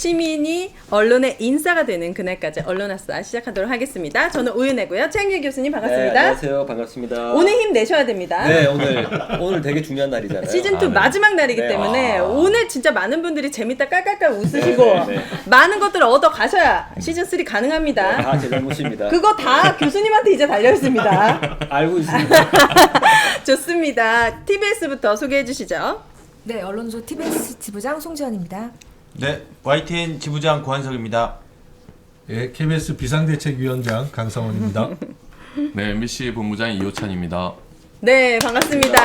시민이 언론의 인싸가 되는 그날까지 언론아싸 시작하도록 하겠습니다. 저는 우윤혜고요. 최영길 교수님 반갑습니다. 네, 안녕하세요. 반갑습니다. 오늘 힘 내셔야 됩니다. 네, 오늘 되게 중요한 날이잖아요. 시즌2 마지막 날이기 네. 때문에 오늘 진짜 많은 분들이 재밌다 깔깔깔 웃으시고 네. 많은 것들을 얻어 가셔야 시즌3 가능합니다. 다 제 잘못입니다. 그거 다 교수님한테 이제 달려있습니다. 알고 있습니다. 좋습니다. TBS부터 소개해 주시죠. 네, 언론조 TBS 지부장 송지연입니다. 네, YTN 지부장 고한석입니다. 예, KBS 비상대책위원장 강성원입니다. 네, MBC 본부장 이호찬입니다. 네, 반갑습니다.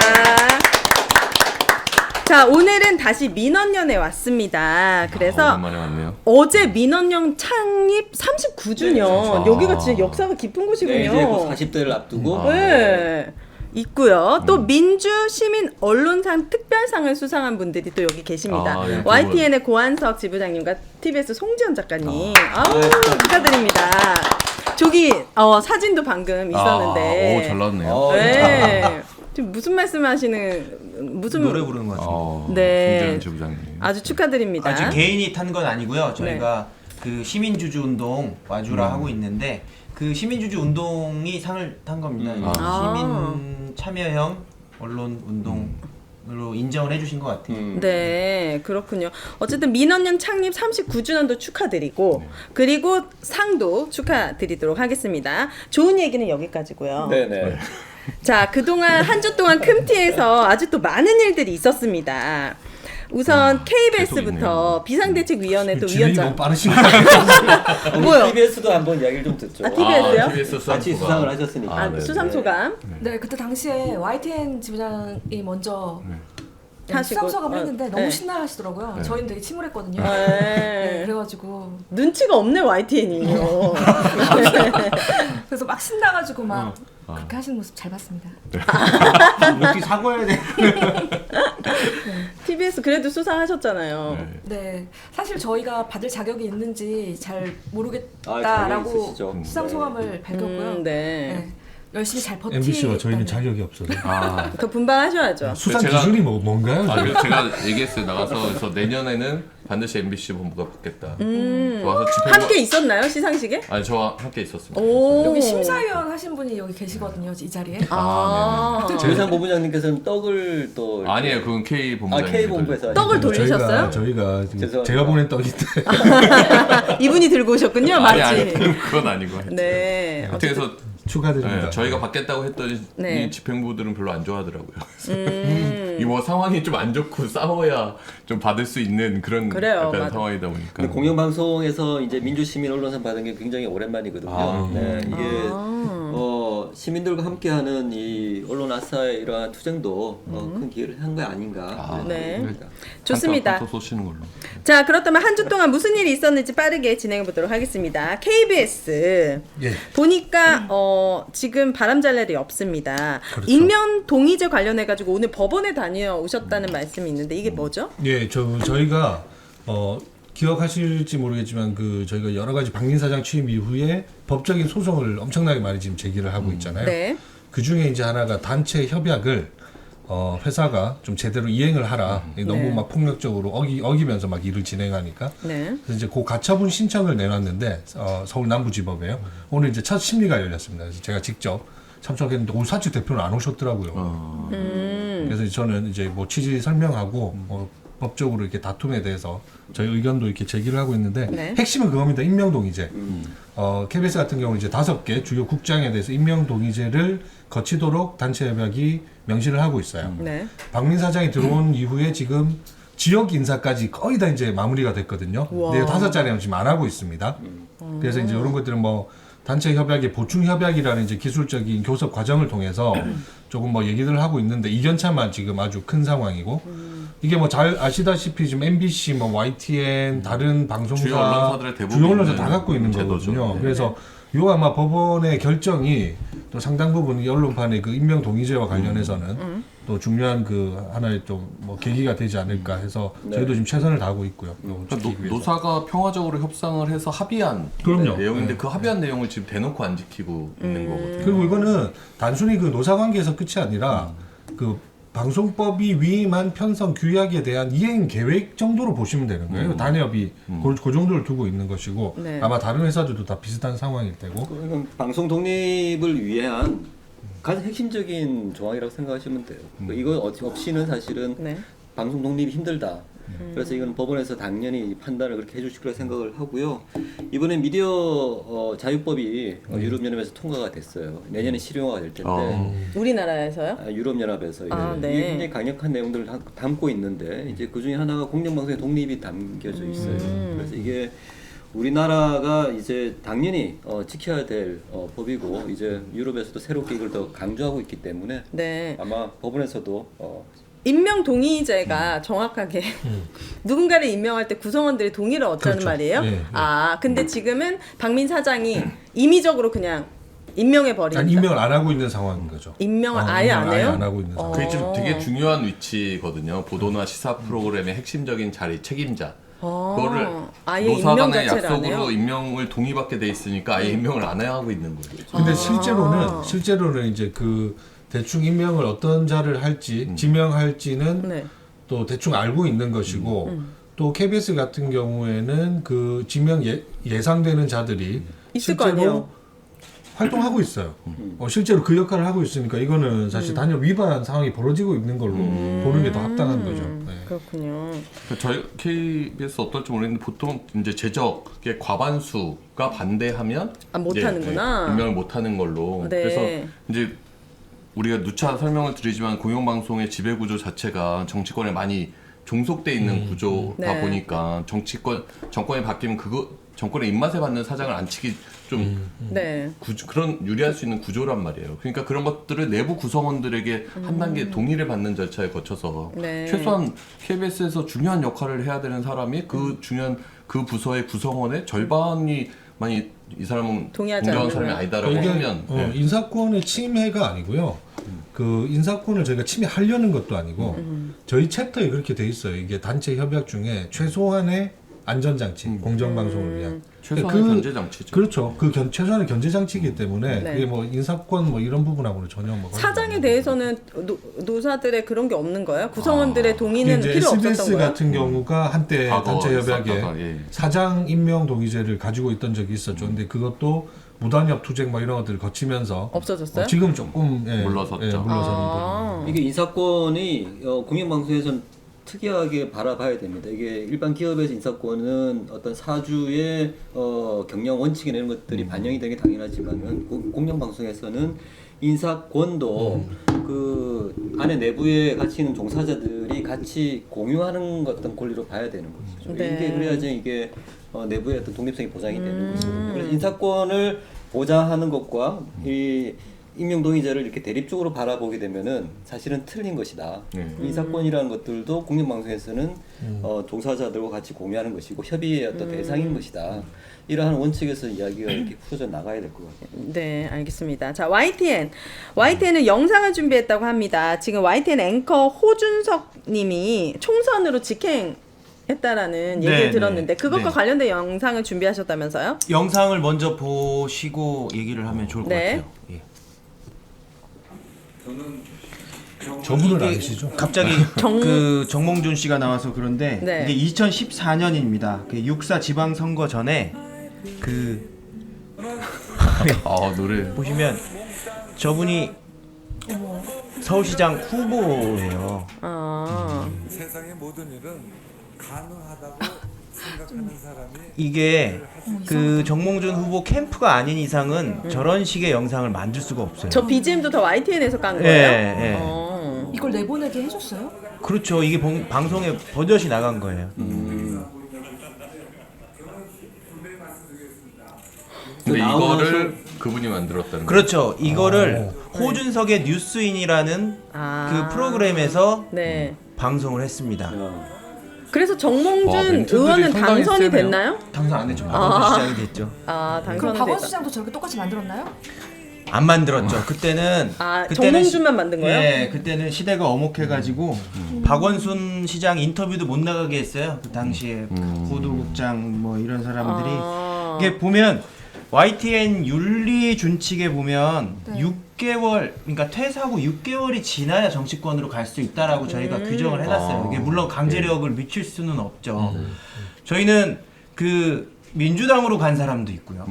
자, 오늘은 다시 민원연에 왔습니다. 그래서 오랜만에 왔네요. 어제 민원연 창립 39주년. 여기가 진짜 역사가 깊은 곳이군요. 네, 이제 곧 40대를 앞두고 네. 있고요. 또 민주 시민 언론상 특별상을 수상한 분들이 또 여기 계십니다. 아, 예, YTN의 고한석 지부장님과 TBS 송지연 작가님. 아우, 축하드립니다. 저기 사진도 방금 있었는데. 오, 잘 나왔네요. 네. 지금 무슨 말씀하시는 무슨 노래 부르는 것 같습니다. 네. 송재현 지부장님. 아주 축하드립니다. 지금 개인이 탄 건 아니고요. 저희가 그 시민주주 운동 와주라 하고 있는데 그 시민주주 운동이 상을 탄 겁니다. 시민 참여형 언론 운동으로 인정을 해주신 것 같아요. 네, 그렇군요. 어쨌든 민원연 창립 39주년도 축하드리고 그리고 상도 축하드리도록 하겠습니다. 좋은 얘기는 여기까지고요. 네네. 자, 그동안 한 주 동안 큼티에서 아주 또 많은 일들이 있었습니다. 우선 KBS부터 비상대책위원회 또 진행이 위원장. 너무 빠르신 것 같아요. 뭐요? TBS도 한번 이야기를 좀 듣죠. 아, TBS요? TBS 같이 수상을 하셨으니까. 아, 네. 수상 소감. 네, 그때 당시에 YTN 지부장이 먼저 하시고, 수상 소감을 했는데 너무 네. 신나하시더라고요. 저희는 되게 침울했거든요. 네. 네, 그래가지고 눈치가 없네 YTN이요. 그래서 막 신나가지고 막 그렇게 하시는 모습 잘 봤습니다. 역시 사과해야 돼. TBS 그래도 수상하셨잖아요. 네, 사실 저희가 받을 자격이 있는지 잘 자격이 모르겠다라고 있으시죠. 수상 소감을 밝혔고요. 네. 네, 열심히 잘 버티. MBC와 저희는 자격이 없어서. 더 분발하셔야죠. 수상 제가- 기준이 뭔가요? 그래서 제가 얘기했어요. 나가서 그래서 내년에는 반드시 MBC 본부가 받겠다. 와서 집회 함께 있었나요 시상식에? 아니 저와 함께 있었습니다. 오. 여기 심사위원 하신 분이 여기 계시거든요, 이 자리에. 아, 조희상 본부장님께서는 떡을 또 이렇게- 아니에요. 그건 K 본부장. K 본부에서 떡을 돌리셨어요? 저희가 지금 죄송합니다. 제가 보낸 떡인데 이분이 들고 오셨군요, 아니 마치. 그건 아니고. 네. 하여튼 그래서 축하드립니다. 저희가 받겠다고 했더니 네. 이 집행부들은 별로 안 좋아하더라고요. 이 뭐 상황이 좀 안 좋고 싸워야 좀 받을 수 있는 그런 그래요, 약간 맞아. 상황이다 보니까. 근데 공영방송에서 이제 민주시민 언론상 받은 게 굉장히 오랜만이거든요. 네, 이게 시민들과 함께하는 이 언론 아싸의 이러한 투쟁도 큰 기회를 한 거 아닌가. 네. 생각합니다. 좋습니다. 또 쏘시는 걸로. 자, 그렇다면 한 주 동안 무슨 일이 있었는지 빠르게 진행해 보도록 하겠습니다. KBS 예. 보니까 지금 바람 잘 날이 없습니다. 그렇죠. 익명 동의제 관련해 가지고 오늘 법원에 다녀오셨다는 말씀이 있는데 이게 뭐죠? 예, 저희가 기억하실지 모르겠지만 저희가 여러 가지 박민 사장 취임 이후에 법적인 소송을 엄청나게 많이 지금 제기를 하고 있잖아요. 네. 그 중에 이제 하나가 단체 협약을 회사가 좀 제대로 이행을 하라. 너무 네. 막 폭력적으로 어기면서 막 일을 진행하니까. 네. 그래서 이제 그 가처분 신청을 내놨는데 서울 남부지법에요. 오늘 이제 첫 심리가 열렸습니다. 그래서 제가 직접 참석했는데 오늘 사측 대표는 안 오셨더라고요. 그래서 저는 이제 뭐 취지 설명하고 법적으로 이렇게 다툼에 대해서 저희 의견도 이렇게 제기를 하고 있는데 네. 핵심은 그겁니다. 임명동의제. KBS 같은 경우 이제 5개 주요 국장에 대해서 임명동의제를 거치도록 단체 협약이 명시를 하고 있어요. 네. 박민 사장이 들어온 이후에 지금 지역 인사까지 거의 다 이제 마무리가 됐거든요. 우와. 근데 5자리는 지금 안 하고 있습니다. 그래서 이제 이런 것들은 뭐 단체 협약의 보충 협약이라는 이제 기술적인 교섭 과정을 통해서 조금 뭐 얘기들을 하고 있는데 이견차만 지금 아주 큰 상황이고 이게 뭐 잘 아시다시피 지금 MBC, 뭐 YTN, 다른 방송사, 주요 언론사들의 대부분 주요 언론사 있는 다 갖고 있는 제도죠. 거거든요. 네. 그래서 요 아마 법원의 결정이 또 상당 부분 이 언론판의 그 임명 동의제와 관련해서는 또 중요한 그 하나의 좀 뭐 계기가 되지 않을까 해서 저희도 지금 최선을 다하고 있고요. 그러니까 노사가 평화적으로 협상을 해서 합의한 그럼요. 내용인데 네. 그 합의한 내용을 지금 대놓고 안 지키고 있는 거거든요. 그리고 이거는 단순히 그 노사 관계에서 끝이 아니라 그 방송법이 위임한 편성 규약에 대한 이행 계획 정도로 보시면 되는 거예요. 단협이 그 정도를 두고 있는 것이고 네. 아마 다른 회사들도 다 비슷한 상황일 테고. 그건 방송 독립을 위한 가장 핵심적인 조항이라고 생각하시면 돼요. 이거 없이는 사실은 네. 방송 독립이 힘들다. 그래서 이건 법원에서 당연히 판단을 그렇게 해주실 거라 생각을 하고요. 이번에 미디어 자유법이 유럽연합에서 통과가 됐어요. 내년에 실용화가 될 텐데 우리나라에서요? 유럽연합에서 네. 이게 굉장히 강력한 내용들을 담고 있는데 이제 그 중에 하나가 공영방송의 독립이 담겨져 있어요. 그래서 이게 우리나라가 이제 당연히 지켜야 될 법이고 이제 유럽에서도 새롭게 이걸 더 강조하고 있기 때문에 네. 아마 법원에서도 임명 동의제가 정확하게 누군가를 임명할 때 구성원들이 동의를 얻자는 그렇죠. 말이에요. 예, 예. 아, 근데 지금은 박민 사장이 임의적으로 그냥 임명해 버린다. 아니, 임명을 안 하고 있는 상황인 거죠. 임명을 아예 안 해요? 안 하고 있는 상황. 그게 지금 되게 중요한 위치거든요. 보도나 시사 프로그램의 핵심적인 자리 책임자. 그거를 아예 임명 노사간의 자체를 안 해요? 약속으로 임명을 동의받게 돼 있으니까 아예 임명을 안 하고 있는 거죠. 근데 실제로는 이제 그 대충 임명을 어떤 자를 할지 지명할지는 네. 또 대충 알고 있는 것이고 또 KBS 같은 경우에는 그 지명 예상되는 자들이 있을 거 아니에요? 실제로 활동하고 있어요. 실제로 그 역할을 하고 있으니까 이거는 사실 단협 위반 상황이 벌어지고 있는 걸로 보는 게 더 합당한 거죠. 네. 그렇군요. 저희 KBS 어떨지 모르겠는데 보통 이제 제적의 과반수가 반대하면 못 이제, 하는구나. 임명을 못 하는 걸로. 네. 그래서 이제 우리가 누차 설명을 드리지만 공영방송의 지배 구조 자체가 정치권에 많이 종속돼 있는 구조다 네. 보니까 정권이 바뀌면 정권의 입맛에 맞는 사장을 앉히기 좀 네. 그런 유리할 수 있는 구조란 말이에요. 그러니까 그런 것들을 내부 구성원들에게 한 단계 동의를 받는 절차에 거쳐서 네. 최소한 KBS에서 중요한 역할을 해야 되는 사람이 그 중요한 그 부서의 구성원의 절반이 많이 이 사람은 동의하지 공정한 않는 사람이 거예요. 아니다라고 이게 하면 인사권의 침해가 아니고요. 그 인사권을 저희가 침해하려는 것도 아니고 저희 챕터에 그렇게 돼 있어요. 이게 단체 협약 중에 최소한의 안전장치, 공정방송을 위한 최소한의 견제 장치죠. 그렇죠. 최소한의 견제 장치이기 때문에 네. 그게 뭐 인사권 뭐 이런 부분하고는 전혀 뭐 사장에 대해서는 노사들의 그런 게 없는 거예요? 구성원들의 동의는 이제 필요 없었던 SBS 거예요? 같은 경우가 한때 과거 단체 협약에 있었다가, 예. 사장 임명 동의제를 가지고 있던 적이 있었죠. 근데 그것도 무단협 투쟁 뭐 이런 것들을 거치면서 없어졌어요? 지금 조금 물러섰죠. 물러서는 부분. 이게 인사권이 공영방송에서는 특이하게 바라봐야 됩니다. 이게 일반 기업에서 인사권은 어떤 사주의 경영 원칙이나 이런 것들이 반영이 되는 게 당연하지만은 공영방송에서는 인사권도 그 안에 내부에 같이 있는 종사자들이 같이 공유하는 어떤 권리로 봐야 되는 거죠. 네. 이게 그래야지 이게 내부의 어떤 독립성이 보장이 되는 거죠. 그래서 인사권을 보장하는 것과 이 임명 동의제를 이렇게 대립적으로 바라보게 되면은 사실은 틀린 것이다. 인사권이라는 것들도 공영방송에서는 종사자들과 같이 공유하는 것이고 협의의 어떤 대상인 것이다. 이러한 원칙에서 이야기가 이렇게 풀어져 나가야 될 것 같아요. 네, 알겠습니다. 자, YTN은 영상을 준비했다고 합니다. 지금 YTN 앵커 호준석 님이 총선으로 직행했다라는 얘기를 네, 들었는데 네. 그것과 네. 관련된 영상을 준비하셨다면서요? 영상을 먼저 보시고 얘기를 하면 좋을 것 네. 같아요. 예. 저분은 이게 아니시죠? 갑자기 그 정몽준 씨가 나와서 그런데 네. 이게 2014년입니다. 그 6.4 지방선거 전에 그 노래 보시면 저분이 서울시장 후보예요. 세상의 모든 일은 가능하다고 생각하는 사람이 이게 그 정몽준 후보 캠프가 아닌 이상은 저런 식의 영상을 만들 수가 없어요. 저 BGM도 다 YTN에서 깐 예, 거예요? 예. 이걸 내보내게 해줬어요? 그렇죠. 이게 방송에 버젓이 나간 거예요. 근데 나오면서- 이거를 그분이 만들었다는 거죠. 그렇죠. 이거를 호준석의 뉴스인이라는 그 프로그램에서 네. 방송을 했습니다. 그래서 와, 정몽준 멘트들이 의원은 상당히 당선이 세네요. 됐나요? 당선 안 됐죠. 박원순 시장이 됐죠. 아, 그럼 당선이 박원순 됐다. 시장도 저렇게 똑같이 만들었나요? 안 만들었죠. 그때는 정몽준만 만든 거예요? 네, 그때는 시대가 어목해가지고 박원순 시장 인터뷰도 못 나가게 했어요. 그 당시에 보도국장 뭐 이런 사람들이 이게 보면 YTN 윤리 준칙에 보면 네. 6개월, 그러니까 퇴사하고 6개월이 지나야 정치권으로 갈 수 있다라고 저희가 규정을 해놨어요. 이게 물론 강제력을 미칠 수는 없죠. 저희는 그 민주당으로 간 사람도 있고요.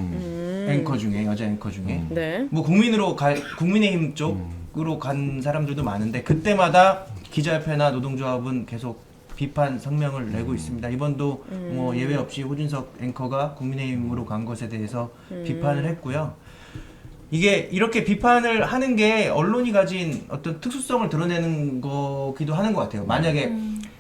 앵커 중에, 여자 앵커 중에. 네. 뭐 국민의힘 쪽으로 간 사람들도 많은데 그때마다 기자협회나 노동조합은 계속 비판 성명을 내고 있습니다. 이번도 뭐 예외 없이 호준석 앵커가 국민의힘으로 간 것에 대해서 비판을 했고요. 이게 이렇게 비판을 하는 게 언론이 가진 어떤 특수성을 드러내는 거기도 하는 것 같아요. 만약에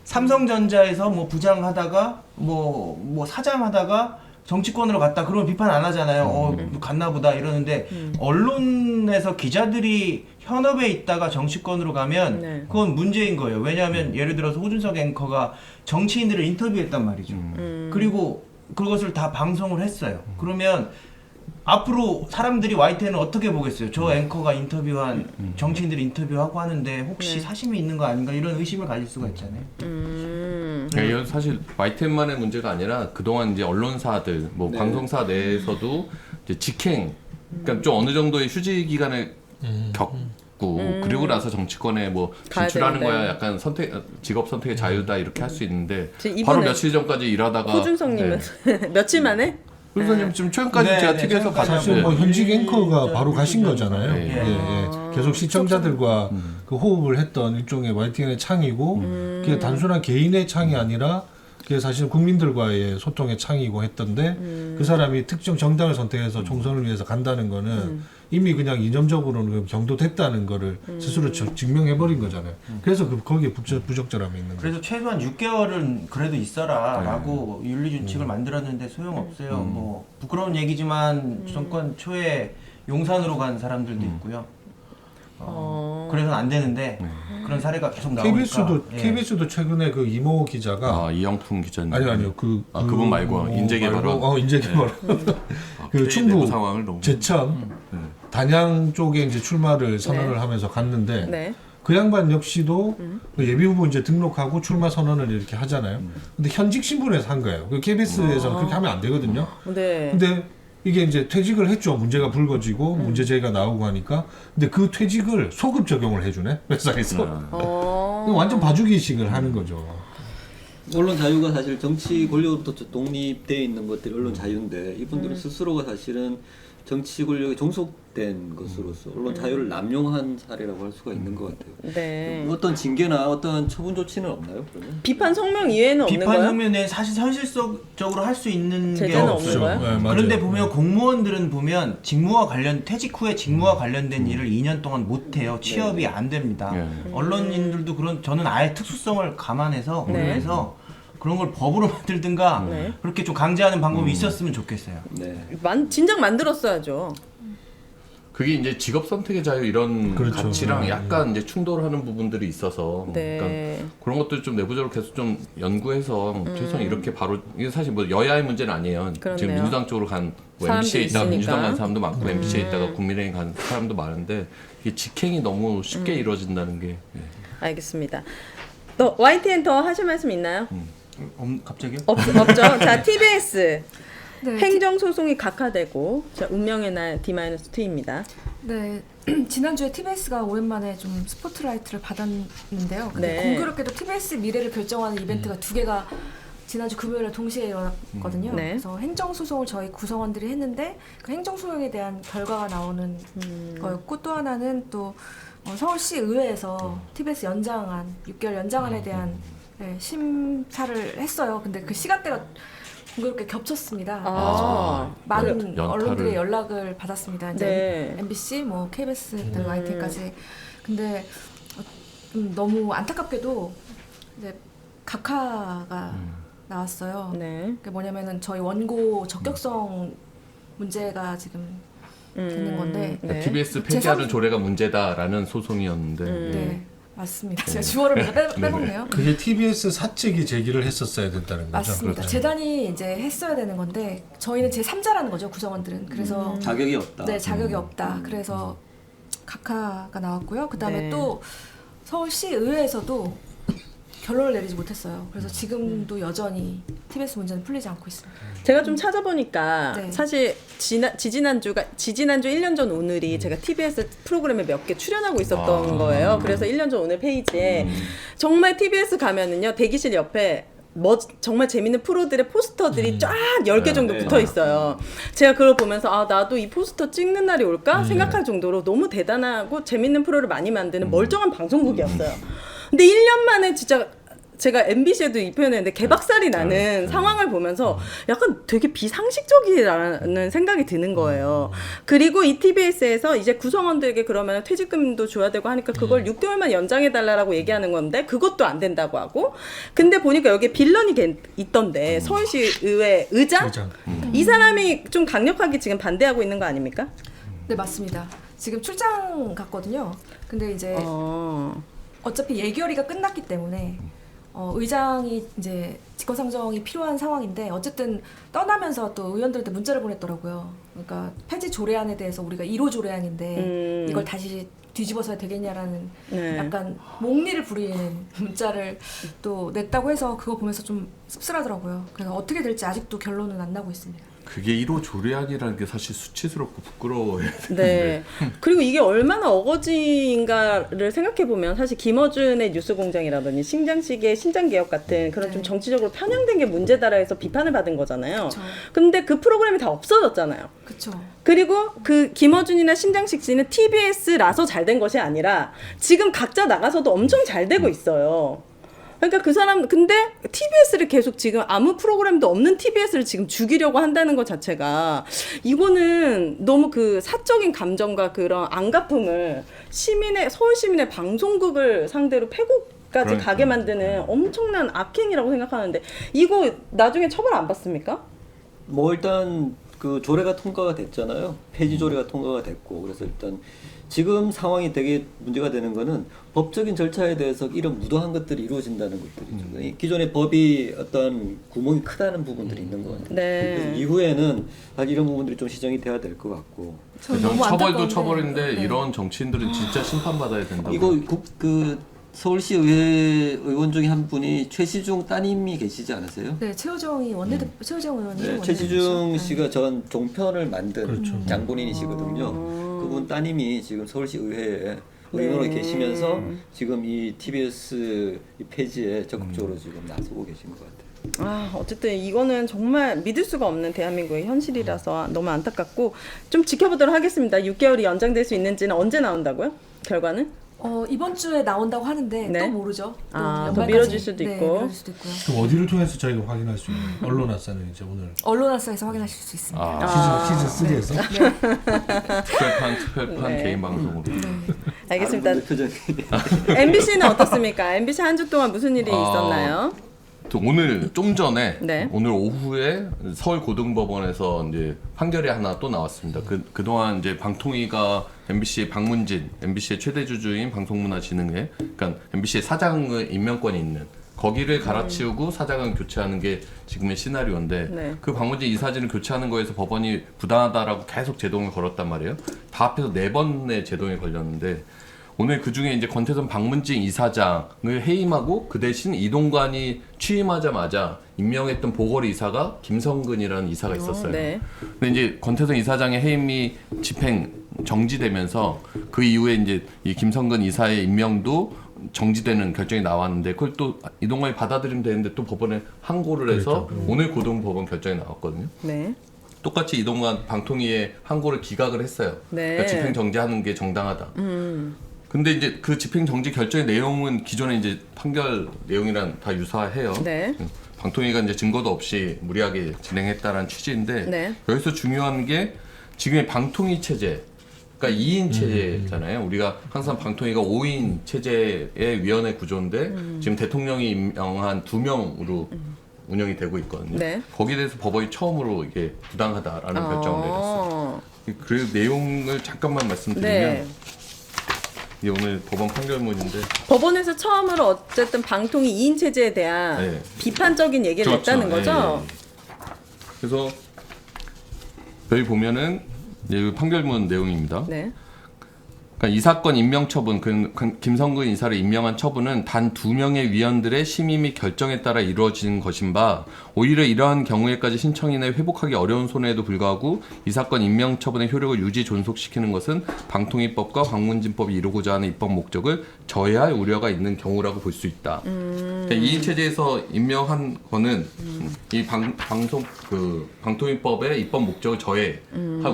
삼성전자에서 뭐 부장하다가 뭐 사장하다가 정치권으로 갔다 그러면 비판 안 하잖아요. 갔나 보다 이러는데 언론에서 기자들이 현업에 있다가 정치권으로 가면 네. 그건 문제인 거예요. 왜냐하면 예를 들어서 호준석 앵커가 정치인들을 인터뷰했단 말이죠. 그리고 그것을 다 방송을 했어요. 그러면 앞으로 사람들이 YTN을 어떻게 보겠어요? 저 앵커가 인터뷰한 정치인들이 인터뷰하고 하는데 혹시 사심이 있는 거 아닌가 이런 의심을 가질 수가 있잖아요. 이건 사실 YTN만의 문제가 아니라 그동안 이제 언론사들, 뭐 네. 방송사 내에서도 이제 직행, 그러니까 좀 어느 정도의 휴지 기간을 겪고 그리고 나서 정치권에 뭐 가야 진출하는 되는데. 거야 약간 직업 선택의 자유다 이렇게 할 수 있는데 지금 바로 이번에 며칠 전까지 일하다가 호준성님은 며칠 만에? 호준성님 지금 최근까지 네, 제가 네, TV에서 최근까지 봤는데 사실 뭐 현직 앵커가 바로 가신 거잖아요. 네. 예, 예. 계속 시청자들과 그 호흡을 했던 일종의 YTN의 창이고 그게 단순한 개인의 창이 아니라 그게 사실 국민들과의 소통의 창이고 했던데 그 사람이 특정 정당을 선택해서 총선을 위해서 간다는 거는 이미 그냥 이념적으로는 경도됐다는 거를 스스로 증명해버린 거잖아요. 그래서 거기에 부적절함이 있는 거죠. 그래서 최소한 6개월은 그래도 있어라라고 윤리준칙을 만들었는데 소용없어요. 뭐 부끄러운 얘기지만 정권 초에 용산으로 간 사람들도 있고요. 그래서는 안 되는데 그런 사례가 계속 나오니까. KBS도 최근에 그 이모 기자가 이영풍 기자님 아니요 그분 말고 인재개발원 인재개발원 그 충북 내부 상황을 너무 제천 단양 쪽에 이제 출마를 선언을 하면서 갔는데 네. 그 양반 역시도 그 예비 후보 이제 등록하고 출마 선언을 이렇게 하잖아요. 근데 현직 신분에서 한 거예요. 그 KBS에서는 그렇게 하면 안 되거든요. 네. 근데 이게 이제 퇴직을 했죠. 문제가 불거지고 문제 제기가 나오고 하니까. 근데 그 퇴직을 소급 적용을 해주네 회사에서. 완전 봐주기식을 하는 거죠. 언론 자유가 사실 정치 권력으로부터 독립되어 있는 것들이 언론 자유인데 이분들은 스스로가 사실은 정치 권력에 종속된 것으로서 언론 자유를 남용한 사례라고 할 수가 있는 것 같아요. 네. 어떤 징계나 어떤 처분 조치는 없나요? 그러면? 비판 성명 이외에는 없는 비판 거예요? 성명에 사실 현실적으로 할 수 있는 게 제재는 없어요. 없는 거예요? 네, 맞아요. 그런데 보면 공무원들은 보면 퇴직 후에 직무와 관련된 일을 2년 동안 못 해요. 취업이 안 됩니다. 언론인들도 저는 아예 특수성을 감안해서 그래서 그런 걸 법으로 만들든가 그렇게 좀 강제하는 방법이 있었으면 좋겠어요. 네. 진작 만들었어야죠. 그게 이제 직업 선택의 자유 이런 그렇죠. 가치랑 약간 이제 충돌하는 부분들이 있어서 네. 그러니까 그런 것들 좀 내부적으로 계속 좀 연구해서 최소한 이렇게 바로 이게 사실 뭐 여야의 문제는 아니에요. 그렇네요. 지금 민주당 쪽으로 간 뭐 사람들이 MBC에 있다가 있으니까. 민주당 간 사람도 많고 MBC에 있다가 국민의힘 간 사람도 많은데 이게 직행이 너무 쉽게 이루어진다는 게 알겠습니다. 또 YTN 더 하실 말씀 있나요? 갑자기요? 없죠. 자, TBS 네, 행정소송이 각하되고 자, 운명의 날 D-2입니다. 네. 지난주에 TBS가 오랜만에 좀 스포트라이트를 받았는데요. 근데 네. 공교롭게도 TBS 미래를 결정하는 이벤트가 두 개가 지난주 금요일에 동시에 일어났거든요. 네. 그래서 행정소송을 저희 구성원들이 했는데 그 행정소송에 대한 결과가 나오는 거였고 또 하나는 또 서울시 의회에서 TBS 연장안 6개월 연장안에 대한 심사를 했어요. 근데 그 시간대가 공교롭게 겹쳤습니다. 많은 연타를. 언론들의 연락을 받았습니다. 이제 네. MBC, 뭐 KBS, YTN까지. 근데 좀 너무 안타깝게도 이제 각하가 나왔어요. 네. 그게 뭐냐면은 저희 원고 적격성 문제가 지금 되는 건데. 네. TBS 폐지하는 조례가 문제다라는 소송이었는데 네. 맞습니다. 제가 주어를 먼저 빼먹네요. 그게 TBS 사측이 제기를 했었어야 된다는 거죠. 맞습니다. 그렇죠. 재단이 이제 했어야 되는 건데 저희는 제3자라는 거죠, 구성원들은. 그래서 자격이 없다. 네, 자격이 없다. 그래서 각하가 나왔고요. 그다음에 네. 또 서울시 의회에서도 결론을 내리지 못했어요. 그래서 지금도 여전히 TBS 문제는 풀리지 않고 있습니다. 제가 좀 찾아보니까 네. 사실 지지난주 1년 전 오늘이 제가 TBS 프로그램에 몇 개 출연하고 있었던 거예요. 그래서 1년 전 오늘 페이지에 정말 TBS 가면은요 대기실 옆에 정말 재밌는 프로들의 포스터들이 쫙 10개 정도 네. 붙어 있어요. 제가 그걸 보면서 아 나도 이 포스터 찍는 날이 올까 생각할 정도로 너무 대단하고 재밌는 프로를 많이 만드는 멀쩡한 방송국이었어요. 근데 1년 만에 진짜 제가 MBC에도 이 표현했는데 개박살이 나는 상황을 보면서 약간 되게 비상식적이라는 생각이 드는 거예요. 그리고 이 TBS에서 이제 구성원들에게 그러면 퇴직금도 줘야 되고 하니까 그걸 6개월만 연장해달라고 얘기하는 건데 그것도 안 된다고 하고 근데 보니까 여기에 빌런이 있던데 서울시 의회 의장? 이 사람이 좀 강력하게 지금 반대하고 있는 거 아닙니까? 네, 맞습니다. 지금 출장 갔거든요. 근데 이제 어차피 예결위가 끝났기 때문에 의장이 이제 직권상정이 필요한 상황인데 어쨌든 떠나면서 또 의원들한테 문자를 보냈더라고요. 그러니까 폐지 조례안에 대해서 우리가 1호 조례안인데 이걸 다시 뒤집어서야 되겠냐라는 네. 약간 목리를 부리는 문자를 또 냈다고 해서 그거 보면서 좀 씁쓸하더라고요. 그래서 어떻게 될지 아직도 결론은 안 나고 있습니다. 그게 1호 조례안이라는 게 사실 수치스럽고 부끄러워야 되는데. 네. 그리고 이게 얼마나 어거지인가를 생각해보면 사실 김어준의 뉴스공장이라든지 신장식의 신장개혁 같은 그런 좀 정치적으로 편향된 게 문제다라 해서 비판을 받은 거잖아요. 그쵸. 근데 그 프로그램이 다 없어졌잖아요. 그렇죠. 그리고 그 김어준이나 신장식 씨는 TBS라서 잘 된 것이 아니라 지금 각자 나가서도 엄청 잘 되고 있어요. 그러니까 그 사람 근데 TBS를 계속 지금 아무 프로그램도 없는 TBS를 지금 죽이려고 한다는 것 자체가 이거는 너무 그 사적인 감정과 그런 안갚음을 서울 시민의 방송국을 상대로 패국까지 가게 만드는 엄청난 악행이라고 생각하는데 이거 나중에 처벌 안 받습니까? 뭐 일단 그 조례가 통과가 됐잖아요. 폐지 조례가 통과가 됐고 그래서 일단 지금 상황이 되게 문제가 되는 거는 법적인 절차에 대해서 이런 무도한 것들이 이루어진다는 것들이죠. 이 기존의 법이 어떤 구멍이 크다는 부분들이 있는 것 같아요. 네. 그래서 이후에는 사실 이런 부분들이 좀 시정이 돼야 될 것 같고. 저는 저는 너무 처벌도 안타까운데. 처벌인데 네. 이런 정치인들은 진짜 심판받아야 된다고. 이거 그 서울시 의회 의원 중에 한 분이 최시중 따님이 계시지 않으세요? 네, 최호정이 최호정 의원이 네, 원내대표죠. 최시중 씨가 네. 전 종편을 만든 그렇죠. 장본인이시거든요. 그분 따님이 지금 서울시 의회에 의원으로 계시면서 지금 이 TBS 이 폐지에 적극적으로 지금 나서고 계신 것 같아요. 아, 어쨌든 이거는 정말 믿을 수가 없는 대한민국의 현실이라서 너무 안타깝고 좀 지켜보도록 하겠습니다. 6개월이 연장될 수 있는지는 언제 나온다고요? 결과는? 이번 주에 나온다고 하는데 네. 또 모르죠. 또 아, 연말까지. 더 미뤄질 수도 네, 있고. 미뤄질 수도 있고요. 그럼 어디를 통해서 저희가 확인할 수 있는 언론아싸는 이제 오늘 언론사에서 확인하실 수 있습니다. 시즌 3에서 특별판 네. 개인 방송으로. 알겠습니다. 다른 분들 표정이 MBC는 어떻습니까? MBC 한 주 동안 무슨 일이 아, 있었나요? 또 오늘 좀 전에 네. 오늘 오후에 서울 고등법원에서 이제 판결이 하나 또 나왔습니다. 그동안 이제 방통위가 MBC의 박문진, MBC의 최대 주주인 방송문화진흥회, 그러니까 MBC의 사장의 임명권이 있는 거기를 갈아치우고 사장을 교체하는 게 지금의 시나리오인데 네. 그 박문진 이사진을 교체하는 거에서 법원이 부당하다라고 계속 제동을 걸었단 말이에요. 다 합해서 4번의 제동이 걸렸는데 오늘 그 중에 이제 권태선 박문진 이사장을 해임하고 그 대신 이동관이 취임하자마자 임명했던 보궐 이사가 김성근이라는 이사가 있었어요. 네. 근데 이제 권태선 이사장의 해임이 집행 정지되면서 그 이후에 이제 이 김성근 이사의 임명도 정지되는 결정이 나왔는데 그걸 또 이동관이 받아들이면 되는데 또 법원에 항고를 해서 오늘 고등법원 결정이 나왔거든요. 네. 똑같이 이동관 방통위에 항고를 기각을 했어요. 네. 그러니까 집행 정지하는 게 정당하다. 근데 이제 그 집행 정지 결정의 내용은 기존의 이제 판결 내용이랑 다 유사해요. 네. 방통위가 이제 증거도 없이 무리하게 진행했다라는 취지인데 네. 여기서 중요한 게 지금의 방통위 체제, 그러니까 2인 체제잖아요. 우리가 항상 방통위가 5인 체제의 위원회 구조인데 지금 대통령이 임명한 2명으로 운영이 되고 있거든요. 네. 거기에 대해서 법원이 처음으로 이게 부당하다라는 결정을 내렸어요. 그 내용을 잠깐만 말씀드리면 네. 이게 오늘 법원 판결문인데 법원에서 처음으로 어쨌든 방통위 2인 체제에 대한 네. 비판적인 얘기를 그렇죠. 했다는 거죠? 예. 그래서 여기 보면은 이제 판결문 내용입니다. 네. 그러니까 이 사건 임명 처분, 김성근 이사를 임명한 처분은 단 2명의 위원들의 심의 및 결정에 따라 이루어진 것인 바 오히려 이러한 경우에까지 신청인을 회복하기 어려운 손해에도 불구하고 이 사건 임명 처분의 효력을 유지 존속시키는 것은 방통위법과 방문진법이 이루고자 하는 입법 목적을 저해할 우려가 있는 경우라고 볼 수 있다. 그러니까 이인 체제에서 임명한 거는 이 방통위법의 입법 목적을 저해할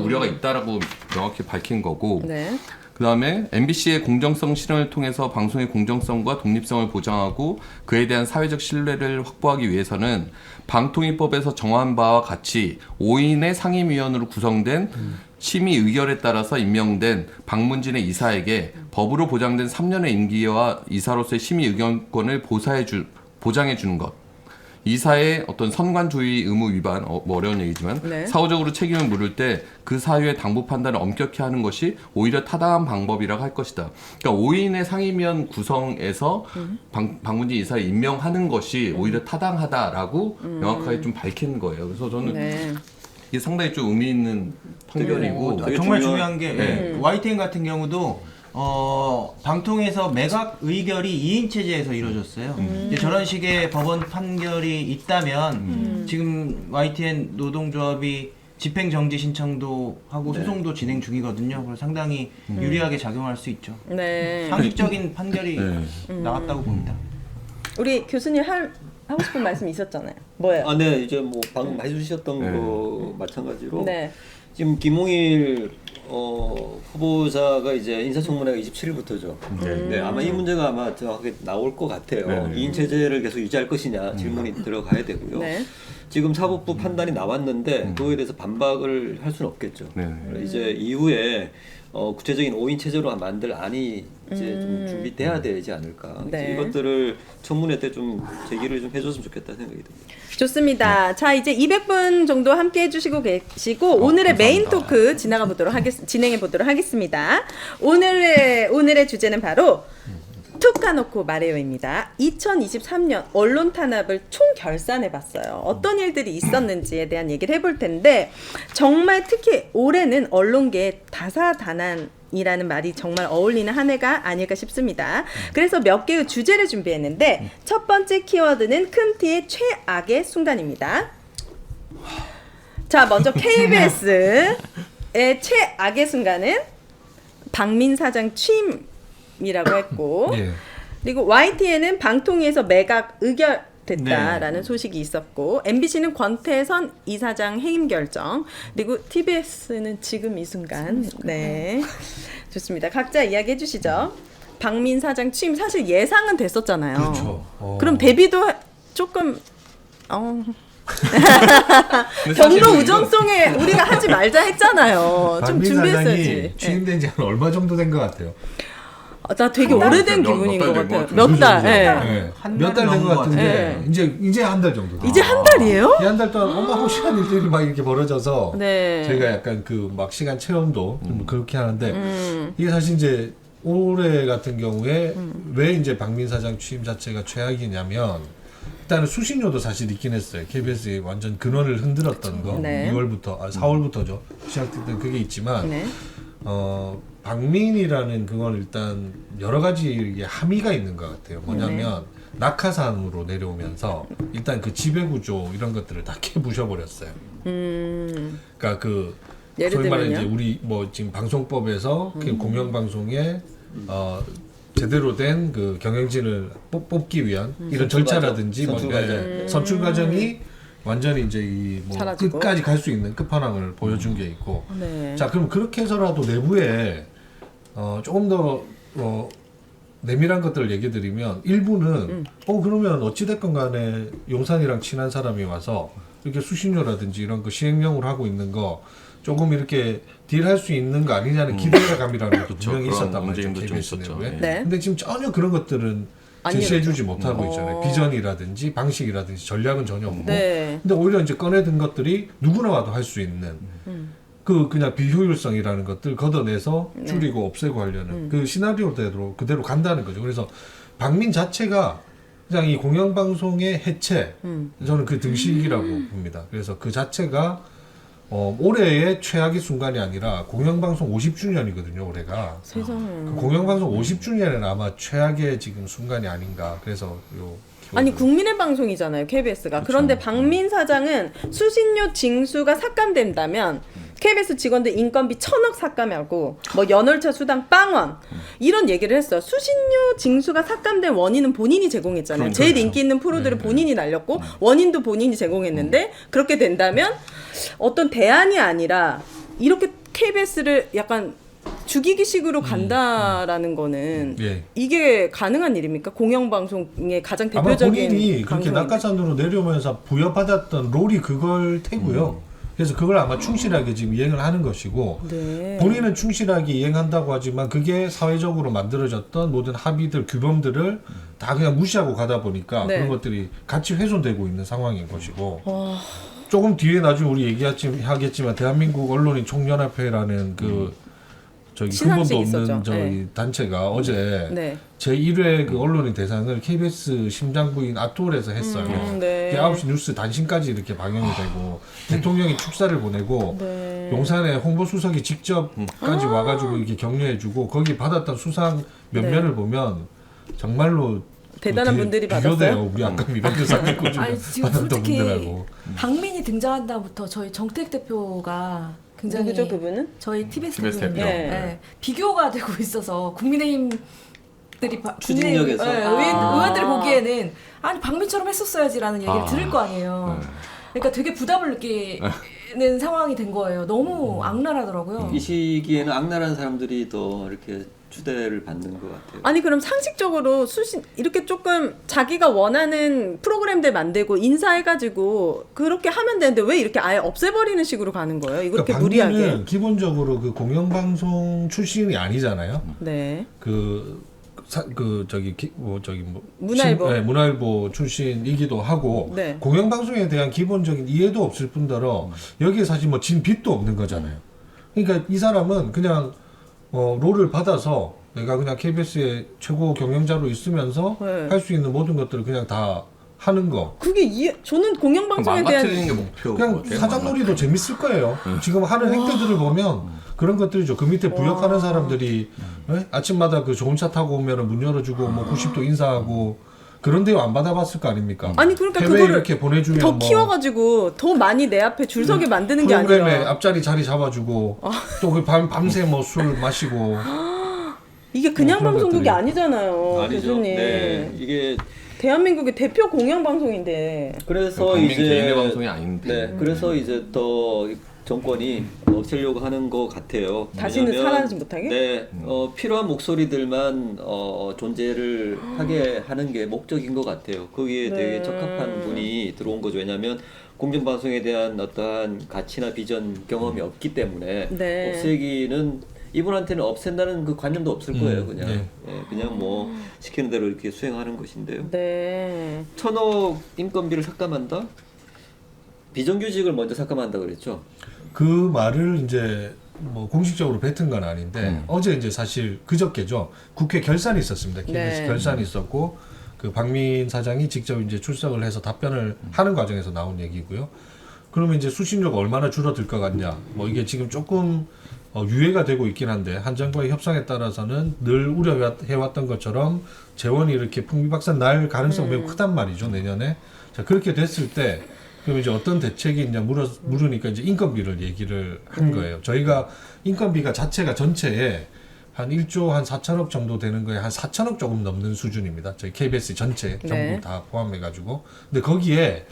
우려가 있다라고 명확히 밝힌 거고. 네. 그 다음에 MBC의 공정성 실현을 통해서 방송의 공정성과 독립성을 보장하고 그에 대한 사회적 신뢰를 확보하기 위해서는 방통위법에서 정한 바와 같이 5인의 상임위원으로 구성된 심의 의결에 따라서 임명된 박문진의 이사에게 법으로 보장된 3년의 임기와 이사로서의 심의 의견권을 보장해 주는 것. 이사의 어떤 선관주의 의무 위반, 뭐 어려운 얘기지만 네. 사후적으로 책임을 물을 때 그 사유의 당부 판단을 엄격히 하는 것이 오히려 타당한 방법이라고 할 것이다. 그러니까 5인의 상임위원 구성에서 박문진 이사를 임명하는 것이 오히려 타당하다라고 명확하게 좀 밝힌 거예요. 그래서 저는 네. 이게 상당히 좀 의미 있는 판결이고 되게 정말 중요한- 중요한 게 네. YTN 같은 경우도 방통에서 매각 의결이 2인 체제에서 이루어졌어요. 이제 저런 식의 법원 판결이 있다면 지금 YTN 노동조합이 집행정지 신청도 하고 소송도 진행 중이거든요. 그래서 상당히 유리하게 작용할 수 있죠. 네. 상식적인 판결이 네. 나왔다고 봅니다. 우리 교수님 하고 싶은 말씀 있었잖아요. 뭐예요? 아, 네, 이제 뭐 방금 해주셨던 네. 거 마찬가지로 네. 지금 김홍일 후보자가 이제 인사청문회가 27일부터죠. 네, 아마 이 문제가 아마 정확하게 나올 것 같아요. 네. 2인 체제를 계속 유지할 것이냐 질문이 들어가야 되고요. 네. 지금 사법부 판단이 나왔는데 그거에 대해서 반박을 할 수는 없겠죠. 네. 이제 이후에 구체적인 5인 체제로 만들 안이 이제 좀 준비돼야 되지 않을까. 네. 이것들을 청문회 때 좀 제기를 좀 해줬으면 좋겠다 생각이 듭니다. 좋습니다. 자, 이제 200분 정도 함께 해주시고 계시고 오늘의 메인 토크 진행해 보도록 하겠습니다. 오늘의 주제는 바로 툭 까놓고 말해요입니다. 2023년 언론 탄압을 총결산해봤어요. 어떤 일들이 있었는지에 대한 얘기를 해볼 텐데 정말 특히 올해는 언론계의 다사다난이라는 말이 정말 어울리는 한 해가 아닐까 싶습니다. 그래서 몇 개의 주제를 준비했는데 첫 번째 키워드는 큰 T의 최악의 순간입니다. 자, 먼저 KBS의 최악의 순간은 박민 사장 취임이라고 했고 예. 그리고 YTN은 방통위에서 매각 의결됐다라는 소식이 있었고 MBC는 권태선 이사장 해임 결정 그리고 TBS는 지금 이 순간 네 좋습니다. 각자 이야기해 주시죠. 박민 사장 취임 사실 예상은 됐었잖아요. 그렇죠. 그럼 데뷔도 조금 근데 사실 경로 이거- 우정성에 우리가 하지 말자 했잖아요. 좀 박민 준비했어야지. 사장이 취임된 지 한 얼마 정도 된 것 같아요? 나 되게 몇 오래된 달, 기분인 몇 것 달된 같아요. 것 몇 달. 그죠, 그죠. 예. 네. 한 몇 달 달 된 것 넘은 것 같은데 같아요. 이제 한 달 정도. 이제 한 달이에요? 이 한 달 동안 어마무시한 일들이 막 이렇게 벌어져서 네. 저희가 약간 그 막 시간 체험도 좀 그렇게 하는데 이게 사실 이제 올해 같은 경우에 왜 이제 박민 사장 취임 자체가 최악이냐면 일단은 수신료도 사실 있긴 했어요. KBS의 완전 근원을 흔들었던 거 네. 2월부터 4월부터죠. 시작됐던 그게 있지만 네. 박민이라는 그건 일단 여러 가지 이게 함의가 있는 것 같아요. 뭐냐면 낙하산으로 내려오면서 일단 그 지배구조 이런 것들을 다 깨부셔버렸어요. 그러니까 그 예를 소위 말해 이제 들면요? 우리 뭐 지금 방송법에서 그 공영방송에 제대로 된 그 경영진을 뽑기 위한 이런 절차라든지 선출 뭐 과정. 선출 과정이 완전히 이제 이 뭐 사라지고. 끝까지 갈 수 있는 끝판왕을 보여준 게 있고 네. 자 그럼 그렇게 해서라도 내부에 조금 더 내밀한 것들을 얘기 드리면 일부는 그러면 어찌됐건 간에 용산이랑 친한 사람이 와서 이렇게 수신료라든지 이런 거 시행령으로 하고 있는 거 조금 이렇게 딜할 수 있는 거 아니냐는 기대감이라는 것도 그쵸, 분명히 그런 있었단 말이죠. 움직임도 좀 KBS 있었죠. 내부에. 예. 네. 근데 지금 전혀 그런 것들은 안 제시해주지 못하고 있잖아요. 어. 비전이라든지 방식이라든지 전략은 전혀 없고. 네. 근데 오히려 이제 꺼내든 것들이 누구나 와도 할 수 있는 그냥 비효율성이라는 것들 걷어내서 줄이고 없애고 하려는 그 시나리오대로 그대로 간다는 거죠. 그래서 박민 자체가 그냥 이 공영방송의 해체 저는 그 등식이라고 봅니다. 그래서 그 자체가 올해의 최악의 순간이 아니라 공영방송 50주년이거든요, 올해가. 세상에. 그 공영방송 50주년에는 아마 최악의 지금 순간이 아닌가. 그래서 아니 국민의 방송이잖아요 KBS가. 그렇죠. 그런데 박민 사장은 수신료 징수가 삭감된다면 KBS 직원들 인건비 1,000억 삭감하고 뭐 연월차 수당 빵원 이런 얘기를 했어요. 수신료 징수가 삭감된 원인은 본인이 제공했잖아요. 그렇죠. 제일 인기 있는 프로들을 본인이 날렸고 원인도 본인이 제공했는데 그렇게 된다면 어떤 대안이 아니라 이렇게 KBS를 약간 죽이기식으로 간다라는 거는 예. 이게 가능한 일입니까? 공영방송의 가장 아마 대표적인 본인이 그렇게 방송인데. 낙하산으로 내려오면서 부여받았던 롤이 그걸 테고요. 그래서 그걸 아마 충실하게 지금 이행을 하는 것이고 네. 본인은 충실하게 이행한다고 하지만 그게 사회적으로 만들어졌던 모든 합의들, 규범들을 다 그냥 무시하고 가다 보니까 네. 그런 것들이 같이 훼손되고 있는 상황인 것이고 조금 뒤에 나중에 우리 얘기하겠지만 대한민국 언론인 총연합회라는 그 저기 근본도 시상식이 없는 있었죠. 저희 네. 단체가 어제 네. 제1회 그 언론인 대상을 KBS 심장부인 아톨에서 했어요. 네. 9시 뉴스 단신까지 이렇게 방영이 되고 대통령이 축사를 보내고 네. 용산에 홍보수석이 직접까지 와가지고 이렇게 격려해주고 거기 받았던 수상 면면을 보면 정말로 대단한 그 분들이 비교돼요. 받았어요? 우리 아까 이벤트 사기꾼 중에 아니 지금 받았던 솔직히 분들하고. 박민이 등장한 다음부터 저희 정택 대표가 굉장히 누구죠 그분은? 저희 TBS TBS 대표 대표. 네. 비교가 되고 있어서 국민의힘들이 추진력에서? 의원들이 보기에는 아니 박민처럼 했었어야지라는 얘기를 들을 거 아니에요. 그러니까 되게 부담을 느끼는 상황이 된 거예요. 너무 악랄하더라고요. 이 시기에는 악랄한 사람들이 더 이렇게 추대를 받는 것 같아요. 아니 그럼 상식적으로 이렇게 조금 자기가 원하는 프로그램들 만들고 인사해가지고 그렇게 하면 되는데 왜 이렇게 아예 없애버리는 식으로 가는 거예요? 이거 그렇게 박민은 무리하게. 기본적으로 그 공영방송 출신이 아니잖아요. 네. 문화일보. 문화일보 출신이기도 하고 네. 공영방송에 대한 기본적인 이해도 없을 뿐더러 여기에 사실 뭐 진 빚도 없는 거잖아요. 그러니까 이 사람은 그냥 롤을 받아서 내가 그냥 KBS의 최고 경영자로 있으면서 네. 할 수 있는 모든 것들을 그냥 다 하는 거. 그게 저는 공영방송에 대한 망가뜨리는 게 목표고 그냥 사장놀이도 재밌을 거예요. 지금 하는 행태들을 보면 그런 것들이죠. 그 밑에 부역하는 사람들이 아침마다 그 좋은 차 타고 오면 문 열어주고 뭐 90도 인사하고 그런 데요 안 받아봤을 거 아닙니까? 아니 그러니까 해외 그거를 이렇게 보내주면 더 뭐 키워가지고 더 많이 내 앞에 줄 서게 만드는 게 프로그램에 아니라 앞자리 자리 잡아주고 또 그 밤새 뭐 술 마시고 이게 그냥 그런 방송국이 것들이. 아니잖아요, 아니죠. 교수님. 네, 이게 대한민국의 대표 공영방송인데. 그래서 국민 이제 개인의 방송이 아닌데. 네, 그래서 이제 더 정권이 없애려고 하는 것 같아요. 다시는 왜냐면, 살아나지 못하게? 네, 필요한 목소리들만 존재를 하게 하는 게 목적인 것 같아요. 거기에 네. 되게 적합한 분이 들어온 거죠. 왜냐하면 공정방송에 대한 어떠한 가치나 비전 경험이 없기 때문에 네. 없애기는 이분한테는 없앤다는 그 관념도 없을 거예요. 그냥 네. 그냥 뭐 시키는 대로 이렇게 수행하는 것인데요. 네. 1,000억 인건비를 삭감한다? 비정규직을 먼저 삭감한다 그랬죠. 그 말을 이제 뭐 공식적으로 뱉은 건 아닌데 어제 이제 사실 그저께죠. 국회 결산이 있었습니다. KBS 네. 결산이 있었고 그 박민 사장이 직접 이제 출석을 해서 답변을 하는 과정에서 나온 얘기고요. 그러면 이제 수신료가 얼마나 줄어들 것 같냐. 뭐 이게 지금 조금 유예가 되고 있긴 한데 한 정부의 협상에 따라서는 늘 우려해왔던 것처럼 재원이 이렇게 풍비박산 날 가능성 매우 크단 말이죠. 내년에. 자 그렇게 됐을 때 그럼 이제 어떤 대책이 있냐 물으니까 이제 인건비를 얘기를 한 거예요. 저희가 인건비가 자체가 전체에 한 1조 한 4천억 정도 되는 거에 한 4천억 조금 넘는 수준입니다. 저희 KBS 전체 전부 네. 다 포함해가지고. 근데 거기에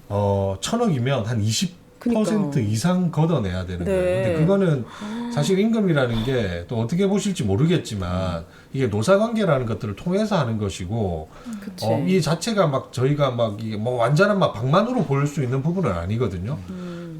1,000억이면 한 20% 그러니까. 이상 걷어내야 되는 네. 거예요. 근데 그거는 사실 임금이라는 게 또 어떻게 보실지 모르겠지만 이게 노사관계라는 것들을 통해서 하는 것이고 그치. 이 자체가 막 저희가 막 이게 뭐 완전한 막 방만으로 볼 수 있는 부분은 아니거든요.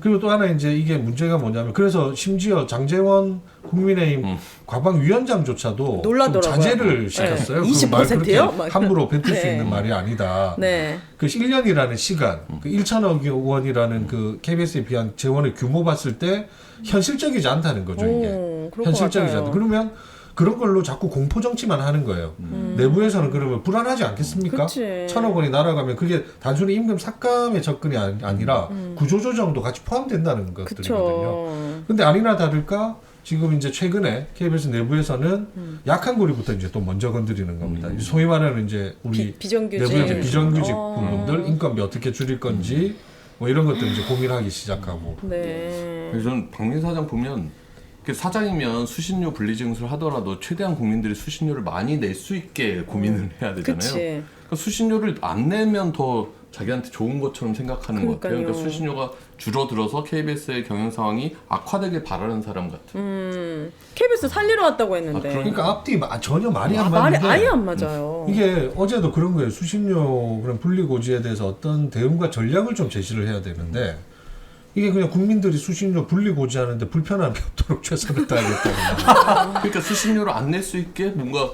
그리고 또 하나 이제 이게 문제가 뭐냐면 그래서 심지어 장제원 국민의힘 과방위원장조차도 좀 놀라더라고요. 자제를 시켰어요. 네. 그 말 20% 요? 그렇게 막 함부로 뱉을 수 네. 있는 말이 아니다. 네. 그 1년이라는 시간, 그 1천억 원이라는 그 KBS에 비한 재원의 규모 봤을 때 현실적이지 않다는 거죠, 이게. 오, 그럴 것 현실적이지 같아요. 않다. 그러면 그런 걸로 자꾸 공포 정치만 하는 거예요. 내부에서는 그러면 불안하지 않겠습니까? 그치. 1,000억 원이 날아가면 그게 단순히 임금 삭감의 접근이 아니라 구조조정도 같이 포함된다는 것들이거든요. 그쵸. 근데 아니나 다를까 지금 이제 최근에 KBS 내부에서는 약한 고리부터 이제 또 먼저 건드리는 겁니다. 소위 말하는 이제 우리 비정규직. 내부의 이제 비정규직 어. 부분들 인건비 어떻게 줄일 건지 뭐 이런 것들 이제 고민하기 시작하고. 네. 그래서 저는 박민 사장 보면 사장이면 수신료 분리징수를 하더라도 최대한 국민들이 수신료를 많이 낼 수 있게 고민을 해야 되잖아요. 그치. 그러니까 수신료를 안 내면 더 자기한테 좋은 것처럼 생각하는 것 같아요. 그러니까 수신료가 줄어들어서 KBS의 경영 상황이 악화되길 바라는 사람 같은. KBS 살리러 왔다고 했는데. 그러니까 앞뒤 전혀 말이 안 말이 맞는데 아예 안 맞아요. 이게 어제도 그런 거예요. 수신료 그런 분리고지에 대해서 어떤 대응과 전략을 좀 제시를 해야 되는데 이게 그냥 국민들이 수신료 분리고지하는데 불편함이 없도록 최선을 다하겠다는. 그러니까 수신료를 안 낼 수 있게 뭔가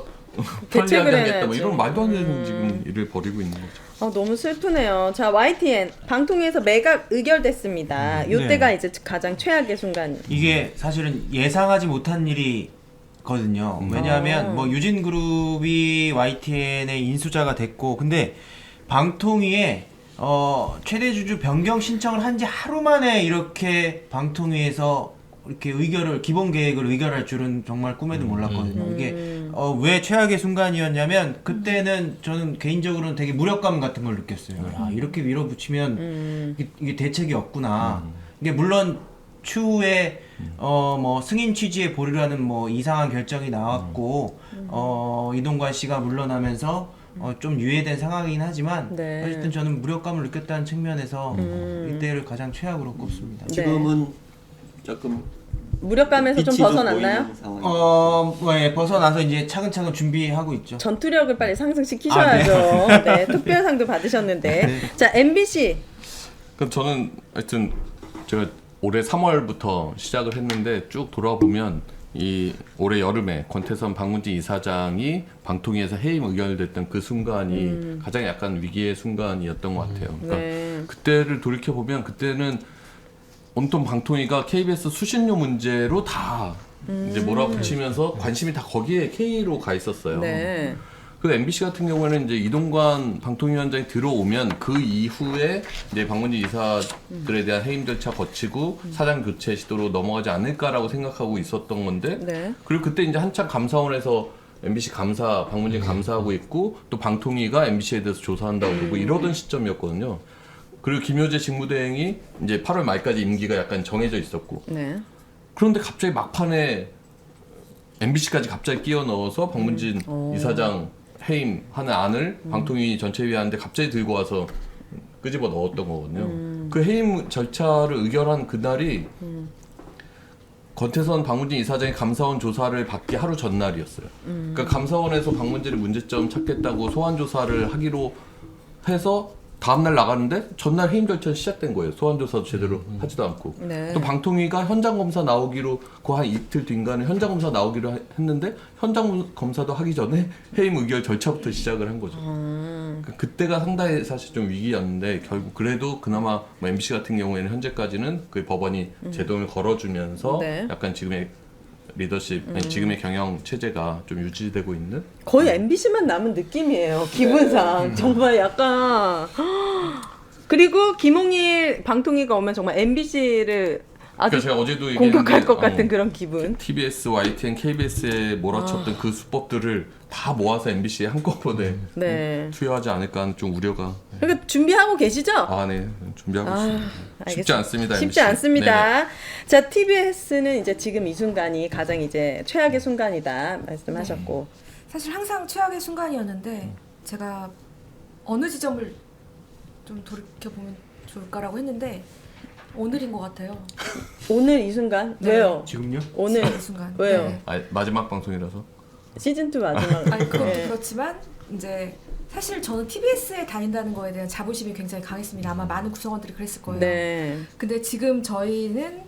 대책을 편리하게 하겠다. 뭐 해야지. 이런 말도 안 되는 지금 일을 벌이고 있는 거죠. 너무 슬프네요. 자, YTN 방통위에서 매각 의결됐습니다. 이때가 이제 가장 최악의 순간. 이게 사실은 예상하지 못한 일이거든요. 왜냐하면 뭐 유진그룹이 YTN의 인수자가 됐고, 근데 방통위에 최대 주주 변경 신청을 한 지 하루 만에 이렇게 방통위에서 이렇게 기본 계획을 의결할 줄은 정말 꿈에도 몰랐거든요. 이게 왜 최악의 순간이었냐면 그때는 저는 개인적으로는 되게 무력감 같은 걸 느꼈어요. 야, 이렇게 밀어붙이면 이게 대책이 없구나. 이게 물론 추후에 뭐 승인 취지에 보류라는 뭐 이상한 결정이 나왔고 이동관 씨가 물러나면서 좀 유예된 상황이긴 하지만 네. 어쨌든 저는 무력감을 느꼈다는 측면에서 이때를 가장 최악으로 꼽습니다. 지금은 조금 무력감에서 좀 빛이 좀 벗어났나요? 보이는 상황이. 예, 벗어나서 이제 차근차근 준비하고 있죠. 전투력을 빨리 상승시키셔야죠. 네, 특별상도 받으셨는데. 자, MBC. 그럼 저는 하여튼 제가 올해 3월부터 시작을 했는데 쭉 돌아보면 이 올해 여름에 권태선 박문진 이사장이 방통위에서 해임 의결됐던 그 순간이 가장 약간 위기의 순간이었던 것 같아요. 그러니까 네. 그때를 돌이켜 보면 그때는 온통 방통위가 KBS 수신료 문제로 다 이제 몰아붙이면서 관심이 다 거기에 K로 가 있었어요. 네. 그 MBC 같은 경우에는 이제 이동관 방통위원장이 들어오면 그 이후에 이제 박문진 이사들에 대한 해임 절차 거치고 사장 교체 시도로 넘어가지 않을까라고 생각하고 있었던 건데 네. 그리고 그때 이제 한참 감사원에서 MBC 감사 박문진 감사하고 있고 또 방통위가 MBC에 대해서 조사한다고 그러고 이러던 시점이었거든요. 그리고 김효재 직무대행이 이제 8월 말까지 임기가 약간 정해져 있었고 네. 그런데 갑자기 막판에 MBC까지 갑자기 끼워 넣어서 박문진 이사장 해임하는 안을 방통위 전체위원회인데 갑자기 들고 와서 끄집어 넣었던 거거든요. 그 해임 절차를 의결한 그날이 권태선 박문진 이사장이 감사원 조사를 받기 하루 전날이었어요. 그러니까 감사원에서 박문진의 문제점 찾겠다고 소환 조사를 하기로 해서 다음날 나가는데 전날 해임 절차 시작된 거예요. 소환 조사도 제대로 하지도 않고. 네. 또 방통위가 현장 검사 나오기로 그 한 이틀 뒤인가는 현장 검사 나오기로 했는데 현장 검사도 하기 전에 해임 의결 절차부터 시작을 한 거죠. 그러니까 그때가 상당히 사실 좀 위기였는데 결국 그래도 그나마 뭐 MBC 같은 경우에는 현재까지는 그 법원이 제동을 걸어주면서 네. 약간 지금의 리더십, 아니, 지금의 경영 체제가 좀 유지되고 있는. 거의 MBC만 남은 느낌이에요. 기분상. 정말 약간. 그리고 김홍일 방통위가 오면 정말 MBC를 아주 그러니까 제가 어제도 공격할 얘기했는데, 것 같은 그런 기분. TBS, YTN, KBS에 몰아쳤던 그 수법들을 다 모아서 MBC에 한꺼번에 네. 투여하지 않을까 하는 좀 우려가. 그러니까 준비하고 계시죠? 네. 준비하고 있습니다. 쉽지 알겠습니다. 않습니다. 쉽지 MBC. 않습니다. 네네. 자, TBS는 이제 지금 이 순간이 가장 이제 최악의 순간이다 말씀하셨고. 사실 항상 최악의 순간이었는데 제가 어느 지점을 좀 돌이켜보면 좋을까라고 했는데 오늘인 것 같아요. 오늘 이 순간? 네. 왜요? 지금요? 오늘 이 순간. 왜요? 네. 마지막 방송이라서. 시즌2 마지막. 아니 그것도 네. 그렇지만 이제 사실 저는 TBS에 다닌다는 거에 대한 자부심이 굉장히 강했습니다. 아마 많은 구성원들이 그랬을 거예요. 네. 근데 지금 저희는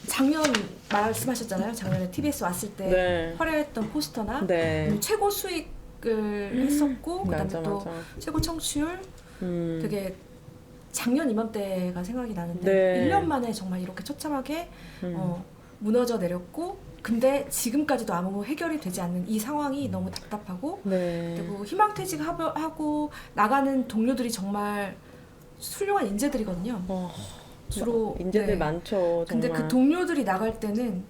작년 말씀하셨잖아요. 작년에 TBS 왔을 때 네. 화려했던 포스터나 네. 최고 수익을 했었고 그다음에 맞아, 또 맞아. 최고 청취율 되게 작년 이맘때가 생각이 나는데 네. 1년 만에 정말 이렇게 처참하게 무너져 내렸고 근데 지금까지도 아무 해결이 되지 않는 이 상황이 너무 답답하고 네. 그리고 희망퇴직하고 나가는 동료들이 정말 훌륭한 인재들이거든요. 주로 인재들 네. 많죠. 정말. 근데 그 동료들이 나갈 때는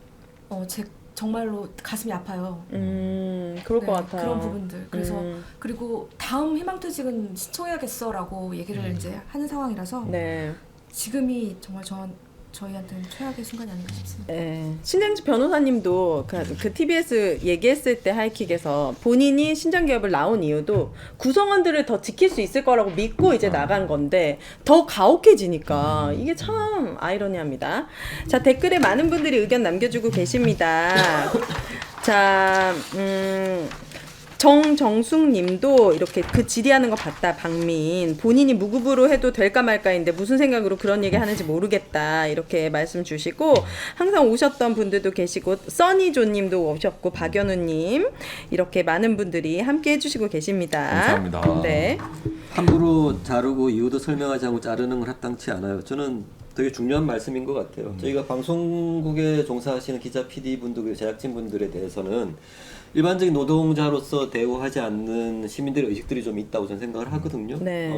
제 정말로 가슴이 아파요. 그럴 것 네, 같아요. 그런 부분들. 그래서 그리고 다음 희망퇴직은 신청해야겠어라고 얘기를 이제 하는 상황이라서 네. 지금이 정말 저희한테는 최악의 순간이 아닌가 싶습니다. 네. 신장지 변호사님도 그 TBS 얘기했을 때 하이킥에서 본인이 신장기업을 나온 이유도 구성원들을 더 지킬 수 있을 거라고 믿고 이제 나간 건데 더 가혹해지니까 이게 참 아이러니합니다. 자, 댓글에 많은 분들이 의견 남겨주고 계십니다. 자, 정정숙님도 이렇게 그 질의하는 거 봤다. 박민 본인이 무급으로 해도 될까 말까인데 무슨 생각으로 그런 얘기 하는지 모르겠다 이렇게 말씀 주시고 항상 오셨던 분들도 계시고 써니조님도 오셨고 박연우님 이렇게 많은 분들이 함께 해주시고 계십니다. 감사합니다. 네. 함부로 자르고 이유도 설명하지 않고 자르는 건 합당치 않아요. 저는 되게 중요한 말씀인 것 같아요. 저희가 방송국에 종사하시는 기자, PD 분들, 그리고 제작진 분들에 대해서는 일반적인 노동자로서 대우하지 않는 시민들의 의식들이 좀 있다고 저는 생각을 하거든요. 네.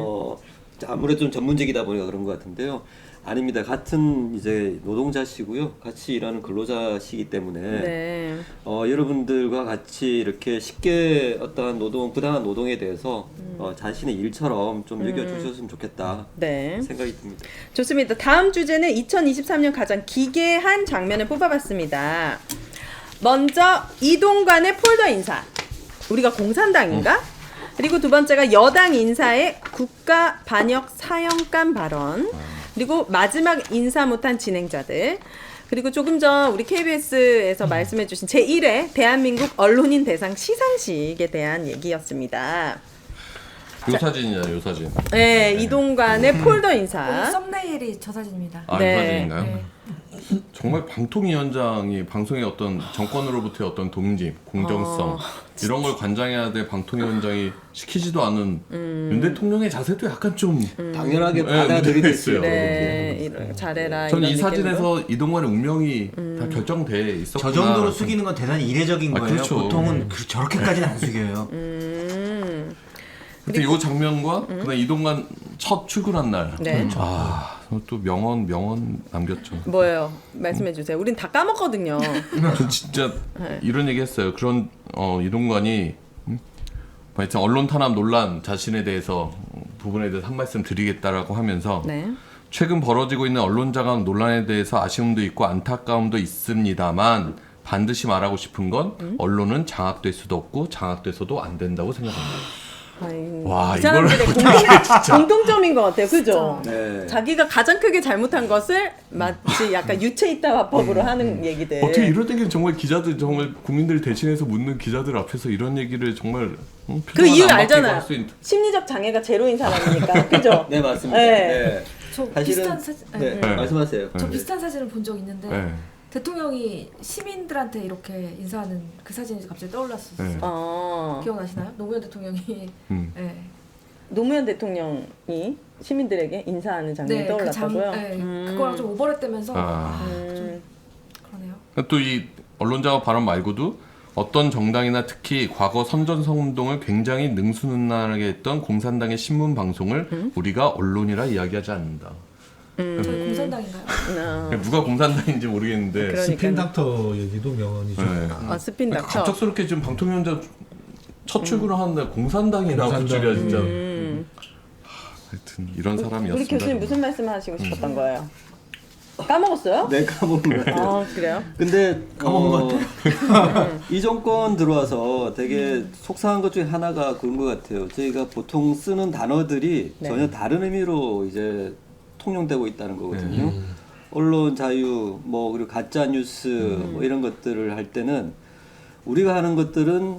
아무래도 좀 전문직이다 보니까 그런 것 같은데요. 아닙니다. 같은 이제 노동자시고요. 같이 일하는 근로자시기 때문에 네. 여러분들과 같이 이렇게 쉽게 어떠한 부당한 노동에 대해서 자신의 일처럼 좀 여겨주셨으면 좋겠다 네. 생각이 듭니다. 좋습니다. 다음 주제는 2023년 가장 기괴한 장면을 뽑아봤습니다. 먼저 이동관의 폴더 인사. 우리가 공산당인가? 그리고 두 번째가 여당 인사의 국가 반역 사형감 발언. 그리고 마지막 인사 못한 진행자들. 그리고 조금 전 우리 KBS에서 말씀해주신 제1회 대한민국 언론인 대상 시상식에 대한 얘기였습니다. 요 사진이냐, 요 사진. 네, 이동관의 폴더 오늘 인사. 썸네일이 저 사진입니다. 아, 네. 요 사진인가요? 네. 정말 방통위원장이 방송의 어떤 정권으로부터의 어떤 동심, 공정성 이런 걸 관장해야 될 방통위원장이 시키지도 않은 윤 대통령의 자세도 약간 좀 당연하게 네, 받아들이듯이. 네, 이런, 잘해라. 전 이 이런 사진에서 이동관의 운명이 다 결정돼 있었구나. 저 정도로 숙이는 건 대단히 이례적인 아, 거예요. 그렇죠. 보통은 저렇게까지는 안 숙여요. 그때 이 장면과 그다음 이동관 첫 출근한 날. 네. 또 명언 남겼죠. 뭐예요? 말씀해 주세요. 우린 다 까먹거든요. 전 진짜 네. 이런 얘기 했어요. 그런 이동관이 하여튼 언론 탄압 논란 자신에 대해서 부분에 대해서 한 말씀 드리겠다라고 하면서 네. 최근 벌어지고 있는 언론 자각 논란에 대해서 아쉬움도 있고 안타까움도 있습니다만 반드시 말하고 싶은 건 언론은 장악될 수도 없고 장악돼서도 안 된다고 생각합니다. 와, 이 사람들의 공통점인 것 같아요. 그죠? 네. 자기가 가장 크게 잘못한 것을 마치 약간 유체이타 화법으로 하는 얘기들. 어떻게 이럴 때는 정말 기자들 정말 국민들 대신해서 묻는 기자들 앞에서 이런 얘기를 정말 그 이유 안 맡기고 알잖아요. 할 수 있는- 심리적 장애가 제로인 사람이니까. 그죠? 네, 맞습니다. 네. 네. 저 사실은 비슷한 사진, 네, 네. 말씀하세요. 저 비슷한 사진을 본 적 있는데 네. 대통령이 시민들한테 이렇게 인사하는 그 사진이 갑자기 떠올랐었어요. 네. 기억나시나요? 노무현 대통령이 네. 노무현 대통령이 시민들에게 인사하는 장면이 네, 떠올랐다고요? 그거랑 좀 오버랩되면서 아. 좀 그러네요. 또 이 언론자가 발언 말고도 어떤 정당이나 특히 과거 선전성운동을 굉장히 능수능란하게 했던 공산당의 신문 방송을 우리가 언론이라 이야기하지 않는다. 저희 공산당인가요? 누가 공산당인지 모르겠는데 그러니까요. 스핀 닥터 얘기도 명언이죠. 네. 스핀 닥터. 갑작스럽게 지금 방통위원장 첫 출근을 하는데 공산당이라고 공산당. 줄이야 진짜. 하여튼 이런 사람이었습니다. 우리 교수님 무슨 말씀 하시고 싶었던 거예요? 까먹었어요? 네, 까먹은 것 같아요. 그래요? 근데 이 정권 들어와서 되게 속상한 것 중에 하나가 그런 것 같아요. 저희가 보통 쓰는 단어들이 네. 전혀 다른 의미로 이제 통용되고 있다는 거거든요. 언론 자유, 뭐 그리고 가짜 뉴스 뭐 이런 것들을 할 때는 우리가 하는 것들은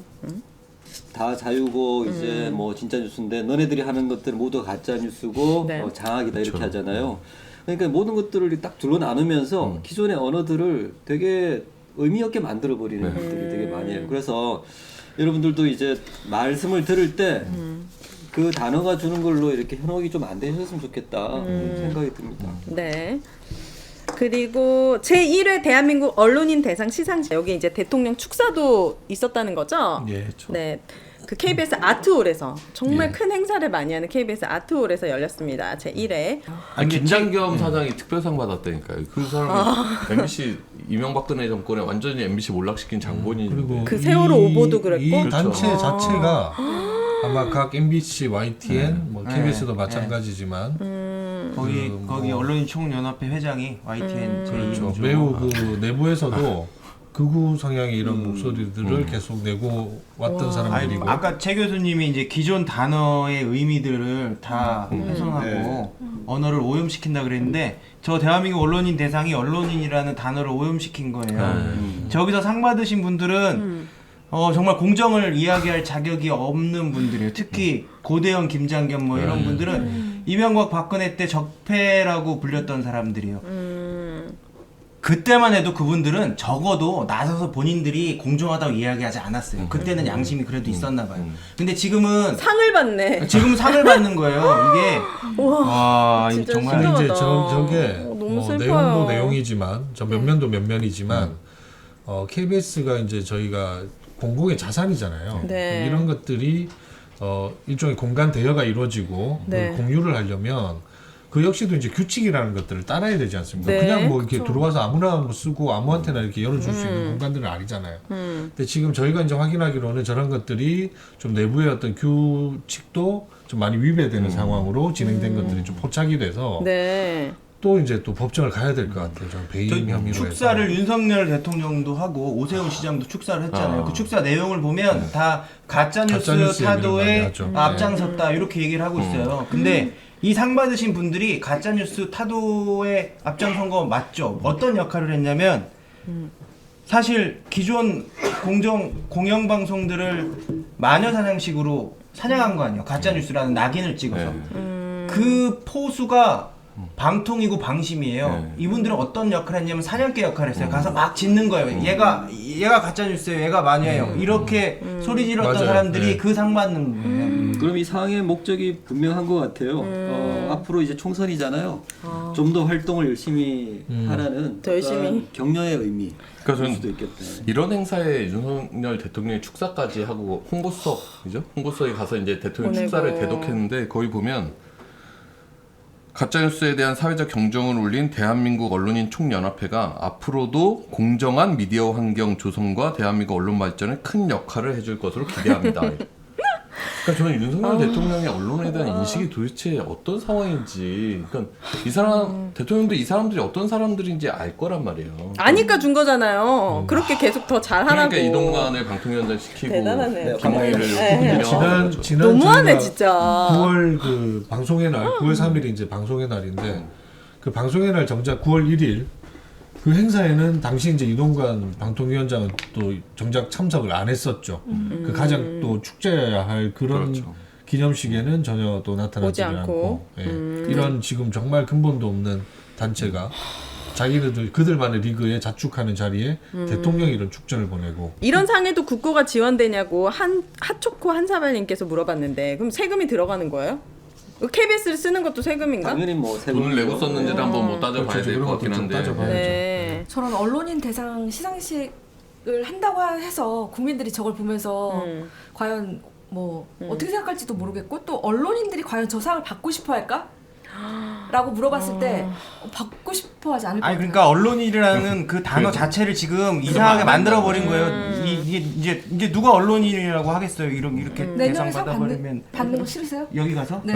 다 자유고 이제 뭐 진짜 뉴스인데 너네들이 하는 것들은 모두 가짜 뉴스고 네. 장악이다 이렇게 하잖아요. 그러니까 모든 것들을 딱 둘러 나누면서 기존의 언어들을 되게 의미 없게 만들어 버리는 것들이 되게 많이 해요. 그래서 여러분들도 이제 말씀을 들을 때 그 단어가 주는 걸로 이렇게 현혹이 좀 안 되셨으면 좋겠다 생각이 듭니다. 네. 그리고 제1회 대한민국 언론인 대상 시상식 여기 이제 대통령 축사도 있었다는 거죠? 예. 그렇죠. 네. 그 KBS 아트홀에서 정말 예. 큰 행사를 많이 하는 KBS 아트홀에서 열렸습니다. 제1회. 김장겸 사장이 특별상 받았다니까요. 그 사람이 MBC 이명박근혜 정권에 완전히 MBC 몰락시킨 장본인인데. 그리고 그 세월호 오보도 그랬고. 이 그렇죠. 단체 자체가 아마 각 MBC, YTN, 뭐 KBS도 마찬가지지만 거기 언론인 총연합회 회장이 YTN 그렇죠. 제2죠. 매우 그 내부에서도 극우 성향의 이런 목소리들을 계속 내고 왔던 사람들이고 아까 최 교수님이 이제 기존 단어의 의미들을 다 훼손하고 언어를 오염시킨다 그랬는데 저 대한민국 언론인 대상이 언론인이라는 단어를 오염시킨 거예요. 저기서 상 받으신 분들은 정말 공정을 이야기할 자격이 없는 분들이에요. 특히 고대영, 김장겸 뭐 이런 분들은 이명박 박근혜 때 적폐라고 불렸던 사람들이에요. 그때만 해도 그분들은 적어도 나서서 본인들이 공정하다고 이야기하지 않았어요. 그때는 양심이 그래도 있었나 봐요. 근데 지금은 상을 받네. 지금 상을 받는 거예요. 이게 와 진짜 정말 신기하다. 근데 이제 저게 너무 뭐 슬퍼요. 내용도 내용이지만 저 면면도 면면이지만 KBS가 이제 저희가 공공의 자산이잖아요. 네. 이런 것들이 일종의 공간 대여가 이루어지고 네. 그걸 공유를 하려면 그 역시도 이제 규칙이라는 것들을 따라야 되지 않습니까? 네. 그냥 뭐 이렇게 들어와서 아무나 뭐 쓰고 아무한테나 이렇게 열어줄 수 있는 공간들은 아니잖아요. 근데 지금 저희가 이제 확인하기로는 저런 것들이 좀 내부의 어떤 규칙도 좀 많이 위배되는 상황으로 진행된 것들이 좀 포착이 돼서 네. 또 이제 또 법정을 가야 될 것 같아요. 저 배임 혐의로 축사를 해서. 윤석열 대통령도 하고 오세훈 시장도 축사를 했잖아요. 그 축사 내용을 보면 다 가짜뉴스 가짜뉴스에 타도에 많이 하죠. 앞장섰다 이렇게 얘기를 하고 있어요. 근데 이 상 받으신 분들이 가짜뉴스 타도에 앞장선 거 맞죠? 어떤 역할을 했냐면 사실 기존 공영방송들을 마녀사냥식으로 사냥한 거 아니에요. 가짜뉴스라는 낙인을 찍어서. 그 포수가 방통이고 방심이에요. 네. 이분들은 어떤 역할을 했냐면 사냥개 역할을 했어요. 가서 막 짖는 거예요. 얘가 가짜뉴스예요. 얘가 마녀예요. 이렇게 소리 질렀던 맞아요. 사람들이 네. 그 상 받는 거예요. 그럼 이 상의 목적이 분명한 것 같아요. 앞으로 이제 총선이잖아요. 좀 더 활동을 열심히 하라는 더 열심히. 어떠한 격려의 의미. 그러니까 일 저는 수도 있겠다. 이런 행사에 윤석열 대통령이 축사까지 하고 홍보석이죠? 홍보석에 가서 이제 대통령 보내고. 축사를 대독했는데 거기 보면 가짜뉴스에 대한 사회적 경종을 울린 대한민국 언론인 총연합회가 앞으로도 공정한 미디어 환경 조성과 대한민국 언론 발전에 큰 역할을 해줄 것으로 기대합니다. 그러니까 저는 윤석열 대통령의 언론에 대한 인식이 도대체 어떤 상황인지, 그러니까 이 사람 대통령도 이 사람들이 어떤 사람들인지 알 거란 말이에요. 아니까 준 거잖아요. 그렇게 계속 더 잘하라고. 그러니까 이동관을 방통위원장 시키고 대단하네. 김웅일을 네. 지난 너무하네 저희가 진짜. 9월 그 방송의 날, 9월 3일이 이제 방송의 날인데 그 방송의 날 정작 9월 1일 그 행사에는 당시 이제 이동관 방통위원장은 또 정작 참석을 안 했었죠. 그 가장 또 축제해야 할 그런 그렇죠. 기념식에는 전혀 또 나타나지 오지 않고. 않고 예. 이런 지금 정말 근본도 없는 단체가 자기네들 그들만의 리그에 자축하는 자리에 대통령이 이런 축전을 보내고 이런 상에도 국고가 지원되냐고 핫초코 한사발님께서 물어봤는데 그럼 세금이 들어가는 거예요? KBS를 쓰는 것도 세금인가? 당연히 뭐 세금 돈을 내고 썼는지를 한번 뭐 따져봐야 그렇죠. 될 그런 것 같긴 것도 좀 한데 따져봐야죠. 네. 저런 언론인 대상 시상식을 한다고 해서 국민들이 저걸 보면서 과연 뭐 어떻게 생각할지도 모르겠고 또 언론인들이 과연 저 상을 받고 싶어 할까? 라고 물어봤을 때 받고 싶어 하지 않을 것 아니 같아요. 그러니까 언론인이라는 그 단어 자체를 지금 이상하게 만들어 버린 거예요. 이게 이제 누가 언론인이라고 하겠어요. 이렇게 대상 내년에 상 받아버리면 받는 거 싫으세요? 여기 가서? 네.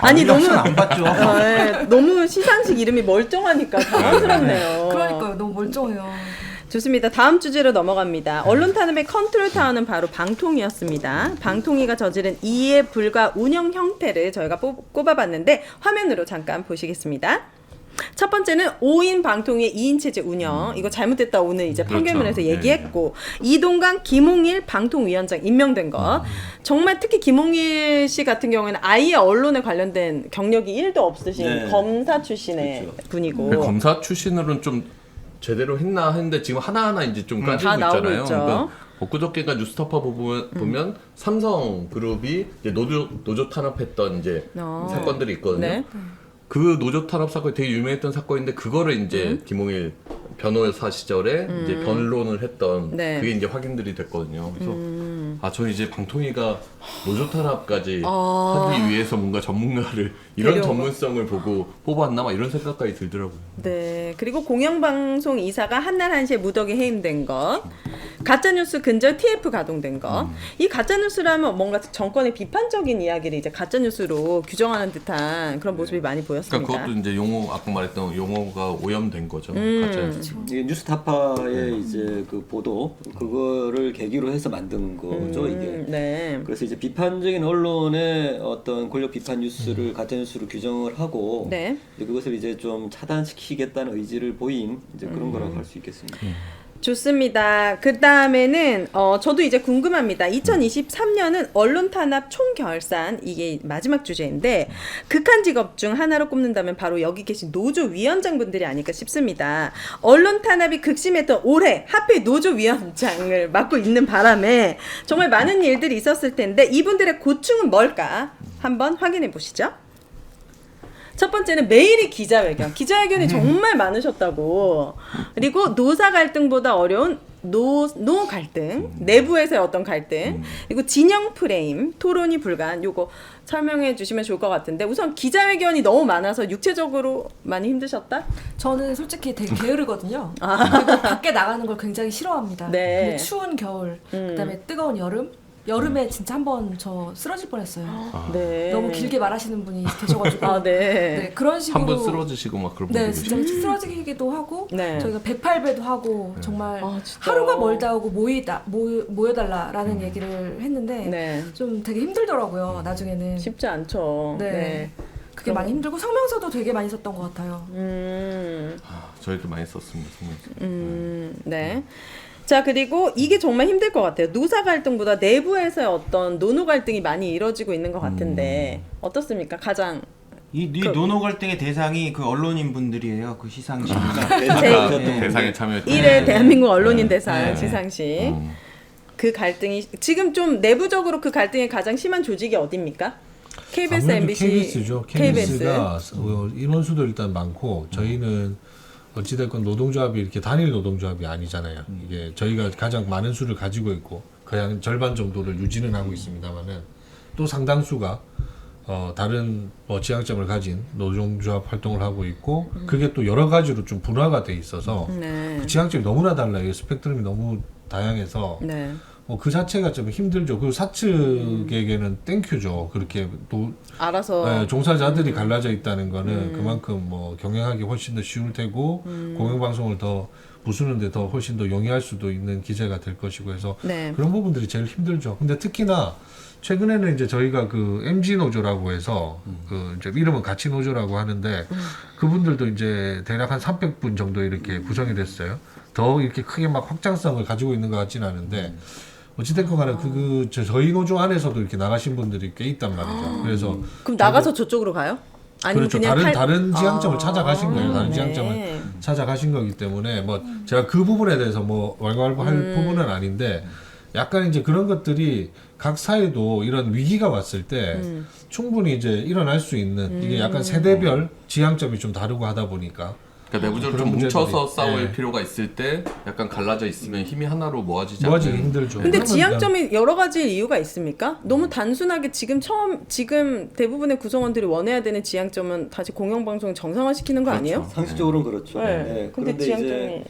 아니 너무 안 받죠. 네, 너무 시상식 이름이 멀쩡하니까 당황스럽네요. 그러니까요. 너무 멀쩡해요. 좋습니다. 다음 주제로 넘어갑니다. 언론 탄압의 컨트롤 타워는 바로 방통위였습니다. 방통위가 저지른 이해 불가 운영 형태를 저희가 꼽아봤는데 화면으로 잠깐 보시겠습니다. 첫 번째는 5인 방통위의 2인 체제 운영. 이거 잘못됐다 오늘 이제 판결문에서 그렇죠. 얘기했고 이동관, 김홍일 방통위원장 임명된 것. 정말 특히 김홍일 씨 같은 경우에는 아예 언론에 관련된 경력이 1도 없으신 네. 검사 출신의 그렇죠. 분이고. 근데 검사 출신으로는 좀 제대로 했나 했는데 지금 하나하나 이제 좀 까지고 다 나오고 있잖아요. 있죠. 그러니까 엊그저께가 뉴스타파 보면 삼성 그룹이 이제 노조 탄압했던 이제 사건들이 있거든요. 네. 그 노조 탄압 사건이 되게 유명했던 사건인데 그거를 이제 김홍일 변호사 시절에 이제 변론을 했던 네. 그게 이제 확인들이 됐거든요. 그래서 저는 이제 방통위가 노조 탄압까지 하기 위해서 뭔가 전문가를 이런 데려온 전문성을 보고 뽑았나 막 이런 생각까지 들더라고요. 네. 그리고 공영방송 이사가 한날 한시에 무더기 해임된 것, 가짜뉴스 근절 TF 가동된 것. 이 가짜뉴스라면 뭔가 정권의 비판적인 이야기를 이제 가짜뉴스로 규정하는 듯한 그런 모습이 많이 보였습니다. 그러니까 그것도 이제 용어 아까 말했던 용어가 오염된 거죠. 가짜 이게 뉴스타파의 이제 그 보도 그거를 계기로 해서 만든 거죠 이게. 네. 그래서 이제 비판적인 언론의 어떤 권력 비판 뉴스를 가짜 뉴스로 규정을 하고 네. 이제 그것을 이제 좀 차단시키겠다는 의지를 보인 이제 그런 거라고 할 수 있겠습니다. 좋습니다. 그 다음에는 저도 이제 궁금합니다. 2023년은 언론 탄압 총결산, 이게 마지막 주제인데 극한 직업 중 하나로 꼽는다면 바로 여기 계신 노조 위원장분들이 아닐까 싶습니다. 언론 탄압이 극심했던 올해 하필 노조 위원장을 맡고 있는 바람에 정말 많은 일들이 있었을 텐데 이분들의 고충은 뭘까? 한번 확인해 보시죠. 첫 번째는 매일이 기자회견. 기자회견이 정말 많으셨다고. 그리고 노사 갈등보다 어려운 노 갈등, 내부에서의 어떤 갈등, 그리고 진영 프레임, 토론이 불가한. 요거 설명해 주시면 좋을 것 같은데 우선 기자회견이 너무 많아서 육체적으로 많이 힘드셨다? 저는 솔직히 되게 게으르거든요. 그리고 밖에 나가는 걸 굉장히 싫어합니다. 네. 근데 추운 겨울, 그다음에 뜨거운 여름. 여름에 진짜 한번 저 쓰러질 뻔했어요. 네. 너무 길게 말하시는 분이 계셔가지고 아, 네. 네, 그런 식으로 한 번 쓰러지시고 막 그런 네, 분들 진짜 계시죠. 쓰러지기도 하고 네. 저희가 108배도 하고 정말 아, 진짜. 하루가 멀다 하고 모여달라라는 얘기를 했는데 네. 좀 되게 힘들더라고요. 나중에는 쉽지 않죠. 네. 그게 많이 힘들고 성명서도 되게 많이 썼던 것 같아요. 저희도 많이 썼습니다. 성명서. 네. 자, 그리고 이게 정말 힘들 것 같아요. 노사 갈등보다 내부에서의 어떤 노노 갈등이 많이 이뤄지고 있는 것 같은데 어떻습니까? 가장 이 노노 갈등의 대상이 그 언론인 분들이에요. 그 시상식이가. 아까 제- 대상에 참여했던 1회 대한민국 언론인 대상 네. 시상식 그 갈등이 지금 좀 내부적으로 그 갈등이 가장 심한 조직이 어디입니까? KBS, 아무래도 MBC, KBS죠. KBS가 인원수도 일단 많고 저희는 어찌됐건 노동조합이 이렇게 단일 노동조합이 아니잖아요. 이게 저희가 가장 많은 수를 가지고 있고 그냥 절반 정도를 유지는 하고 있습니다만은 또 상당수가 다른 지향점을 가진 노동조합 활동을 하고 있고 그게 또 여러 가지로 좀 분화가 돼 있어서 네. 그 지향점이 너무나 달라요. 스펙트럼이 너무 다양해서 네. 그 자체가 좀 힘들죠. 그리고 사측에게는 땡큐죠. 그렇게 또 알아서 종사자들이 갈라져 있다는 거는 그만큼 경영하기 훨씬 더 쉬울 테고 공영방송을 더 부수는데 더 훨씬 더 용이할 수도 있는 기재가 될 것이고 해서 네. 그런 부분들이 제일 힘들죠. 근데 특히나 최근에는 이제 저희가 그 MG 노조라고 해서 그 이제 이름은 가치 노조라고 하는데 그분들도 이제 대략 한 300분 정도 이렇게 구성이 됐어요. 더 이렇게 크게 막 확장성을 가지고 있는 것 같지는 않은데 어찌됐건 간에 저희 노조 안에서도 이렇게 나가신 분들이 꽤 있단 말이죠. 그래서 그럼 나가서 저쪽으로 가요? 아니면 그렇죠. 그냥 다른 지향점을 아, 찾아가신 거예요. 다른 네. 지향점을 찾아가신 거기 때문에 제가 그 부분에 대해서 왈가왈부할 부분은 아닌데 약간 이제 그런 것들이 각 사회도 이런 위기가 왔을 때 충분히 이제 일어날 수 있는 이게 약간 세대별 지향점이 좀 다르고 하다 보니까 그러니까 내부적으로 그런 좀 뭉쳐서 문제들이, 싸울 네. 필요가 있을 때 약간 갈라져 있으면 힘이 하나로 모아지지 모아지기 않는. 힘들죠. 근데 그러면 지향점이 여러 가지 이유가 있습니까? 너무 단순하게 지금 대부분의 구성원들이 원해야 되는 지향점은 다시 공영방송을 정상화시키는 거 아니에요? 상식적으로는 그렇죠. 네. 네. 근데 그런데 지향점이 이제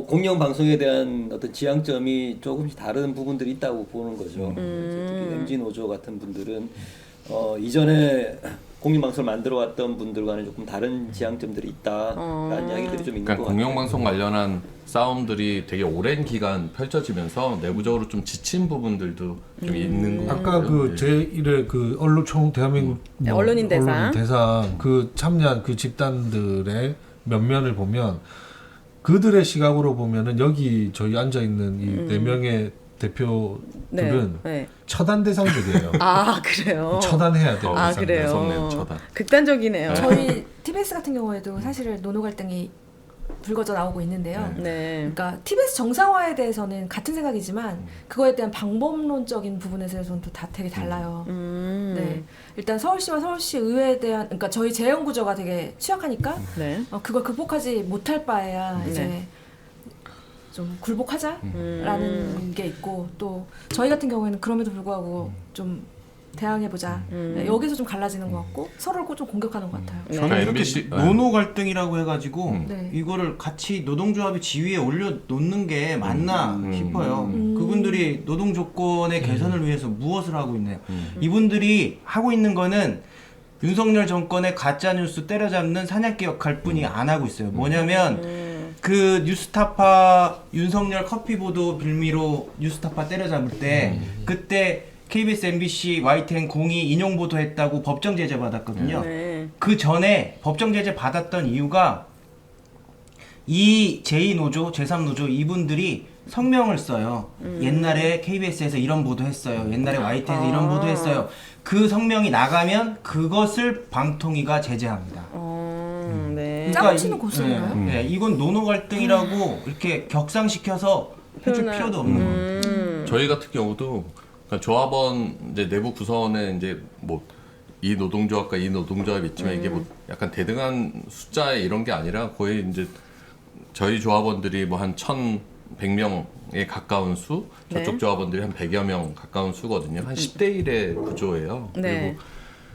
공영 방송에 대한 어떤 지향점이 조금씩 다른 부분들이 있다고 보는 거죠. 특히 MG 노조 같은 분들은 이전에 공영방송을 만들어왔던 분들과는 조금 다른 지향점들이 있다라는 이야기들이 좀 있는 것 그러니까 같아요. 공영방송 관련한 싸움들이 되게 오랜 기간 펼쳐지면서 내부적으로 좀 지친 부분들도 좀 있는 것 같아요. 아까 그 제1회 그 대한민국 언론인 대상. 그 참여한 그 집단들의 면면을 보면 그들의 시각으로 보면은 여기 저희 앉아 있는 이 4명의 대표들은 네. 처단 대상들이에요. 아, 그래요. 처단해야 돼요. 아, 무섭네요, 그래요. 처단. 극단적이네요. 저희 TBS 같은 경우에도 사실은 노노 갈등이 불거져 나오고 있는데요. 네. 그러니까 TBS 정상화에 대해서는 같은 생각이지만 그거에 대한 방법론적인 부분에 대해서는 또 다 되게 달라요. 네, 일단 서울시와 서울시 의회에 대한 그러니까 저희 재형 구조가 되게 취약하니까 네. 그걸 극복하지 못할 바에야 이제 네. 좀 굴복하자라는 게 있고 또 저희 같은 경우에는 그럼에도 불구하고 좀 대항해보자. 네, 여기서 좀 갈라지는 것 같고 서로를 좀 공격하는 것 같아요. 네. 저는 MBC 이렇게 노노 갈등이라고 해가지고 네. 이거를 같이 노동조합이 지위에 올려놓는 게 맞나 싶어요. 그분들이 노동 조건의 개선을 위해서 무엇을 하고 있나요? 이분들이 하고 있는 거는 윤석열 정권의 가짜뉴스 때려잡는 사냥개 역할 뿐이 안 하고 있어요. 뭐냐면 그 뉴스타파 윤석열 커피보도 빌미로 뉴스타파 때려잡을 때 그때 KBS, MBC, YTN 공이 인용보도했다고 법정 제재 받았거든요. 네. 그 전에 법정 제재 받았던 이유가 이 제2노조, 제3노조 이분들이 성명을 써요. 옛날에 KBS에서 이런 보도했어요. 옛날에 YTN에서 이런 보도했어요. 그 성명이 나가면 그것을 방통위가 제재합니다. 네. 짜고 치는 고수인가요? 네, 이건 노노 갈등이라고 이렇게 격상시켜서 해줄 표현할- 필요도 없는 거예요. 저희 같은 경우도 그러니까 조합원 이제 내부 구성원에 이제 뭐 이 노동조합과 이 노동조합이 있지만 이게 뭐 약간 대등한 숫자에 이런 게 아니라 거의 이제 저희 조합원들이 뭐 한 1,100명에 가까운 수, 저쪽 네. 조합원들이 한 100여 명 가까운 수거든요. 한 10대 1의 구조예요. 네. 그리고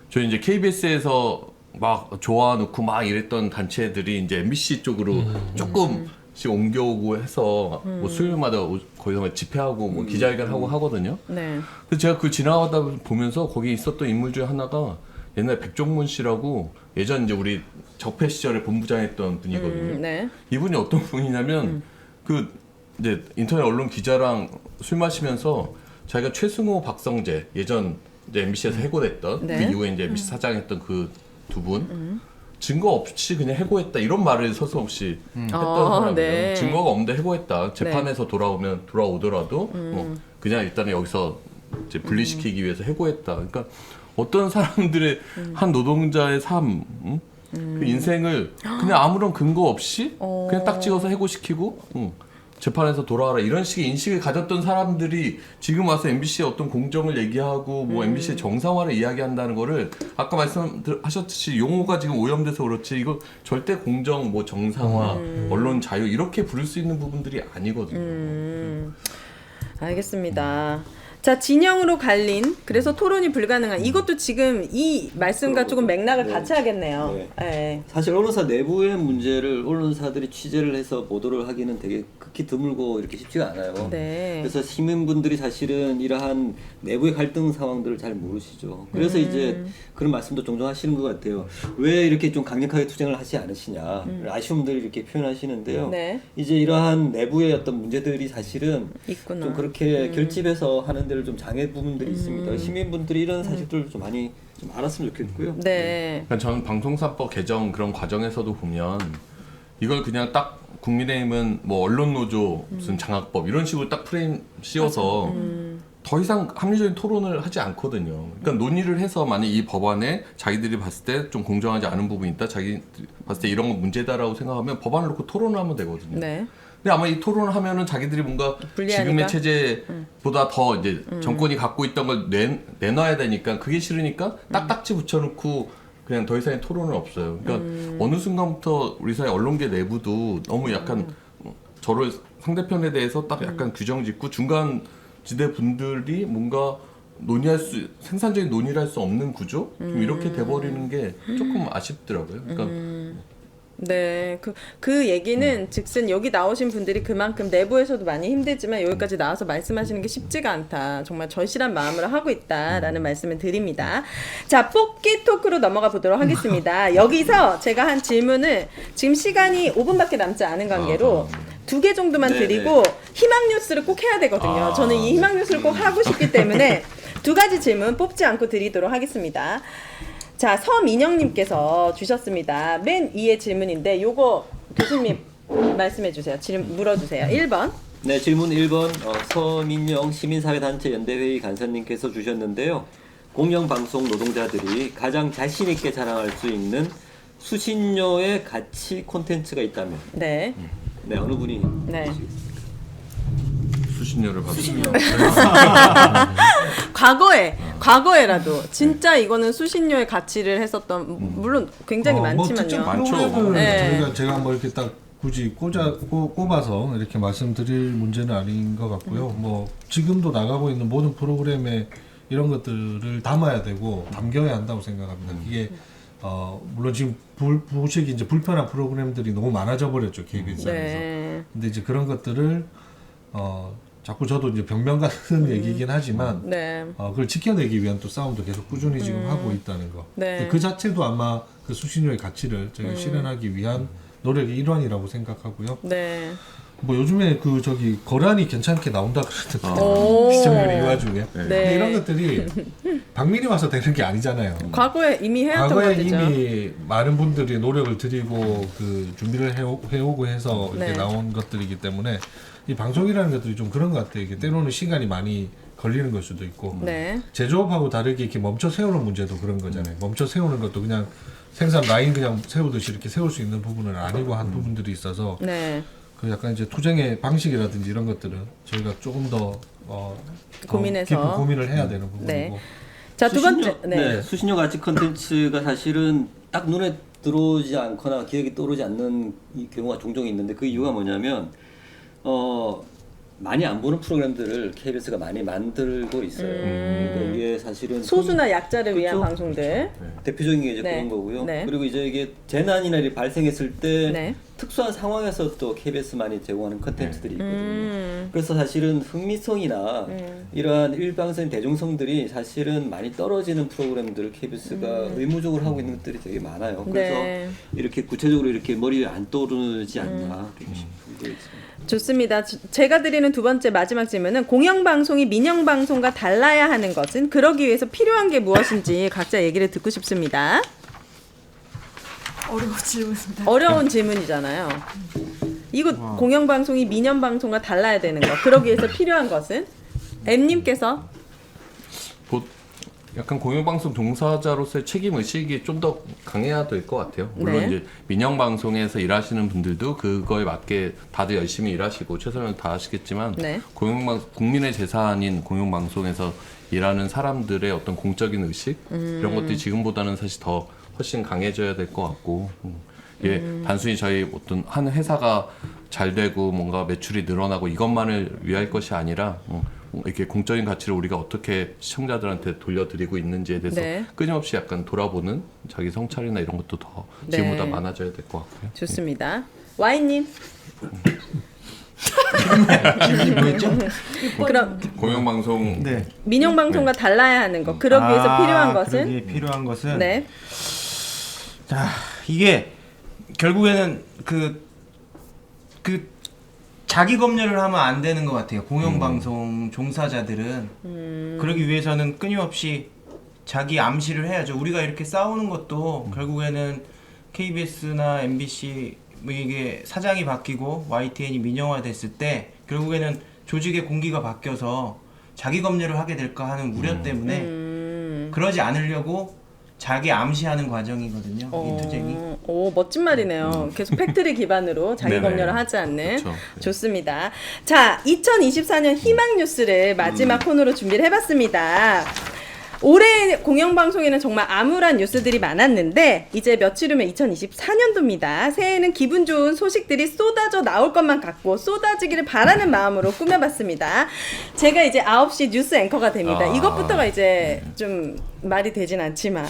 저희 이제 KBS에서 막 좋아놓고 막 이랬던 단체들이 이제 MBC 쪽으로 조금씩 옮겨오고 해서 뭐 수요일마다 거기서 막 집회하고 뭐 기자회견하고 하거든요. 네. 근데 제가 그 지나가다 보면서 거기 있었던 인물 중에 하나가 옛날 백종문 씨라고 예전 이제 우리 적폐 시절에 본부장했던 분이거든요. 네. 이분이 어떤 분이냐면 그 이제 인터넷 언론 기자랑 술 마시면서 자기가 최승호, 박성재 예전 이제 MBC에서 해고됐던 네. 그 이후에 이제 MBC 사장했던 그 두 분 증거 없이 그냥 해고했다 이런 말을 서슴없이 했던 사람이에요. 네. 증거가 없는데 해고했다. 재판에서 돌아오더라도 뭐 그냥 일단은 여기서 이제 분리시키기 위해서 해고했다. 그러니까 어떤 사람들의 한 노동자의 삶, 그 인생을 그냥 아무런 근거 없이 그냥 딱 찍어서 해고시키고 재판에서 돌아와라 이런 식의 인식을 가졌던 사람들이 지금 와서 MBC의 어떤 공정을 얘기하고 뭐 MBC의 정상화를 이야기한다는 거를 아까 말씀하셨듯이 용어가 지금 오염돼서 그렇지 이거 절대 공정, 뭐 정상화, 언론 자유 이렇게 부를 수 있는 부분들이 아니거든요. 알겠습니다. 자, 진영으로 갈린 그래서 토론이 불가능한 이것도 지금 이 말씀과 조금 맥락을 같이 하겠네요. 네. 네. 사실 언론사 내부의 문제를 언론사들이 취재를 해서 보도를 하기는 되게 극히 드물고 이렇게 쉽지가 않아요. 네. 그래서 시민분들이 사실은 이러한 내부의 갈등 상황들을 잘 모르시죠. 그래서 이제 그런 말씀도 종종 하시는 것 같아요. 왜 이렇게 좀 강력하게 투쟁을 하지 않으시냐 아쉬움들을 이렇게 표현하시는데요. 네. 이제 이러한 내부의 어떤 문제들이 사실은 있구나. 좀 그렇게 결집해서 하는 데를 좀 장애 부분들이 있습니다. 시민분들이 이런 사실들을 좀 많이 좀 알았으면 좋겠고요. 네. 그러니까 저는 방송사법 개정 그런 과정에서도 보면 이걸 그냥 딱 국민의힘은 뭐 언론노조 무슨 장악법 이런 식으로 딱 프레임 씌워서 더 이상 합리적인 토론을 하지 않거든요. 그러니까 논의를 해서 만약 이 법안에 자기들이 봤을 때 좀 공정하지 않은 부분이 있다, 자기들이 봤을 때 이런 건 문제다라고 생각하면 법안을 놓고 토론을 하면 되거든요. 네. 근데 아마 이 토론을 하면은 자기들이 뭔가 불리하니까? 지금의 체제보다 더 이제 정권이 갖고 있던 걸 내놔야 되니까 그게 싫으니까 딱딱지 붙여놓고 그냥 더 이상의 토론은 없어요. 그러니까 어느 순간부터 우리 사회 언론계 내부도 너무 약간 저를 상대편에 대해서 딱 약간 규정 짓고 중간 지대 분들이 뭔가 생산적인 논의를 할 수 없는 구조? 좀 이렇게 돼버리는 게 조금 아쉽더라고요. 그러니까 네, 그 얘기는 즉슨 여기 나오신 분들이 그만큼 내부에서도 많이 힘들지만 여기까지 나와서 말씀하시는 게 쉽지가 않다. 정말 절실한 마음으로 하고 있다라는 말씀을 드립니다. 자, 뽑기 토크로 넘어가 보도록 하겠습니다. 여기서 제가 한 질문을 지금 시간이 5분밖에 남지 않은 관계로 2개 정도만 네네. 드리고 희망 뉴스를 꼭 해야 되거든요. 저는 이 희망 뉴스를 꼭 하고 싶기 때문에 2가지 질문 뽑지 않고 드리도록 하겠습니다. 자, 서민영님께서 주셨습니다. 맨 위에 질문인데 요거 교수님 말씀해 주세요. 물어주세요. 1번. 네, 질문 1번 서민영 시민사회단체 연대회의 간사님께서 주셨는데요. 공영방송 노동자들이 가장 자신 있게 자랑할 수 있는 수신료의 가치 콘텐츠가 있다면 네. 네 어느 분이 네. 수신료를 받으면 과거에라도 진짜 이거는 수신료의 가치를 했었던 물론 굉장히 많지만요. 특정 많죠. 프로그램을 네. 제가 뭐 이렇게 딱 굳이 꼽아서 이렇게 말씀드릴 문제는 아닌 것 같고요. 뭐 지금도 나가고 있는 모든 프로그램에 이런 것들을 담아야 되고 담겨야 한다고 생각합니다. 이게 물론 지금 보시기 이제 불편한 프로그램들이 너무 많아져 버렸죠, KBS 안에서. 네. 근데 이제 그런 것들을 자꾸 저도 이제 변명 같은 얘기긴 하지만 네. 그걸 지켜내기 위한 또 싸움도 계속 꾸준히 지금 하고 있다는 거. 네. 그 자체도 아마 그 수신료의 가치를 저희가 실현하기 위한 노력의 일환이라고 생각하고요. 네. 뭐 요즘에 그 저기 거란이 괜찮게 나온다 그러던데 오. 시청률이 이 와중에. 네. 근데 이런 것들이 박민이 와서 되는 게 아니잖아요. 과거에 이미 해왔던 과거에 것들이죠. 이미 많은 분들이 노력을 들이고 그 준비를 해오고 해서 이렇게 네. 나온 것들이기 때문에 이 방송이라는 것들이 좀 그런 것 같아요. 이게 때로는 시간이 많이 걸리는 걸 수도 있고 네. 제조업하고 다르게 이렇게 멈춰 세우는 문제도 그런 거잖아요. 멈춰 세우는 것도 그냥 생산 라인 그냥 세우듯이 이렇게 세울 수 있는 부분은 아니고 한 부분들이 있어서 네. 그 약간 이제 투쟁의 방식이라든지 이런 것들은 저희가 조금 더 고민해서. 깊은 고민을 해야 되는 부분이고. 네. 자, 두 번째. 네. 수신료 가치 컨텐츠가 사실은 딱 눈에 들어오지 않거나 기억이 떠오르지 않는 이 경우가 종종 있는데 그 이유가 뭐냐면 많이 안 보는 프로그램들을 KBS가 많이 만들고 있어요. 그러니까 이게 사실은 소수나 약자를 위한 그렇죠? 방송들. 대표적인 게 이제 네. 그런 거고요. 네. 그리고 이제 이게 재난이나 일이 발생했을 때 네. 특수한 상황에서 또 KBS만이 제공하는 컨텐츠들이 있거든요. 그래서 사실은 흥미성이나 이러한 일방성 대중성들이 사실은 많이 떨어지는 프로그램들을 KBS가 의무적으로 하고 있는 것들이 되게 많아요. 그래서 네. 이렇게 구체적으로 이렇게 머리에 안 떠오르지 않나 그렇게 싶은 게 있습니다. 좋습니다. 제가 드리는 두 번째 마지막 질문은 공영방송이 민영방송과 달라야 하는 것은 그러기 위해서 필요한 게 무엇인지 각자 얘기를 듣고 싶습니다. 어려운 질문입니다. 어려운 질문이잖아요. 이거 공영방송이 민영방송과 달라야 되는 거. 그러기 위해서 필요한 것은? M님께서 약간 공영방송 종사자로서의 책임 의식이 좀 더 강해야 될 것 같아요. 물론 네. 이제 민영 방송에서 일하시는 분들도 그거에 맞게 다들 열심히 일하시고 최선을 다하시겠지만 네. 국민의 재산인 공영방송에서 일하는 사람들의 어떤 공적인 의식 이런 것들이 지금보다는 사실 더 훨씬 강해져야 될 것 같고 이게 단순히 저희 어떤 한 회사가 잘 되고 뭔가 매출이 늘어나고 이것만을 위할 것이 아니라 이렇게 공적인 가치를 우리가 어떻게 시청자들한테 돌려드리고 있는지에 대해서 네. 끊임없이 약간 돌아보는 자기 성찰이나 이런 것도 더 네. 지금보다 많아져야 될 것 같고요. 좋습니다. Y님. 질문이 뭐였죠? 그럼 공영방송 네. 민영방송과 달라야 하는 것. 그러기 위해서 필요한 것은? 그러기에 필요한 것은 네. 자, 이게 결국에는 그 자기 검열을 하면 안 되는 것 같아요. 공영방송 종사자들은 그러기 위해서는 끊임없이 자기 암시를 해야죠. 우리가 이렇게 싸우는 것도 결국에는 KBS나 MBC 뭐 이게 사장이 바뀌고 YTN이 민영화됐을 때 결국에는 조직의 공기가 바뀌어서 자기 검열을 하게 될까 하는 우려 때문에 그러지 않으려고 자기 암시하는 과정이거든요. 이 투쟁이. 오, 멋진 말이네요. 계속 팩트를 기반으로 자기 네네. 검열을 하지 않는. 그렇죠. 네. 좋습니다. 자, 2024년 희망 뉴스를 마지막 코너로 준비를 해봤습니다. 올해 공영방송에는 정말 암울한 뉴스들이 많았는데 이제 며칠 후면 2024년도입니다. 새해에는 기분 좋은 소식들이 쏟아져 나올 것만 같고 쏟아지기를 바라는 마음으로 꾸며봤습니다. 제가 이제 9시 뉴스 앵커가 됩니다. 이것부터가 이제 좀 말이 되진 않지만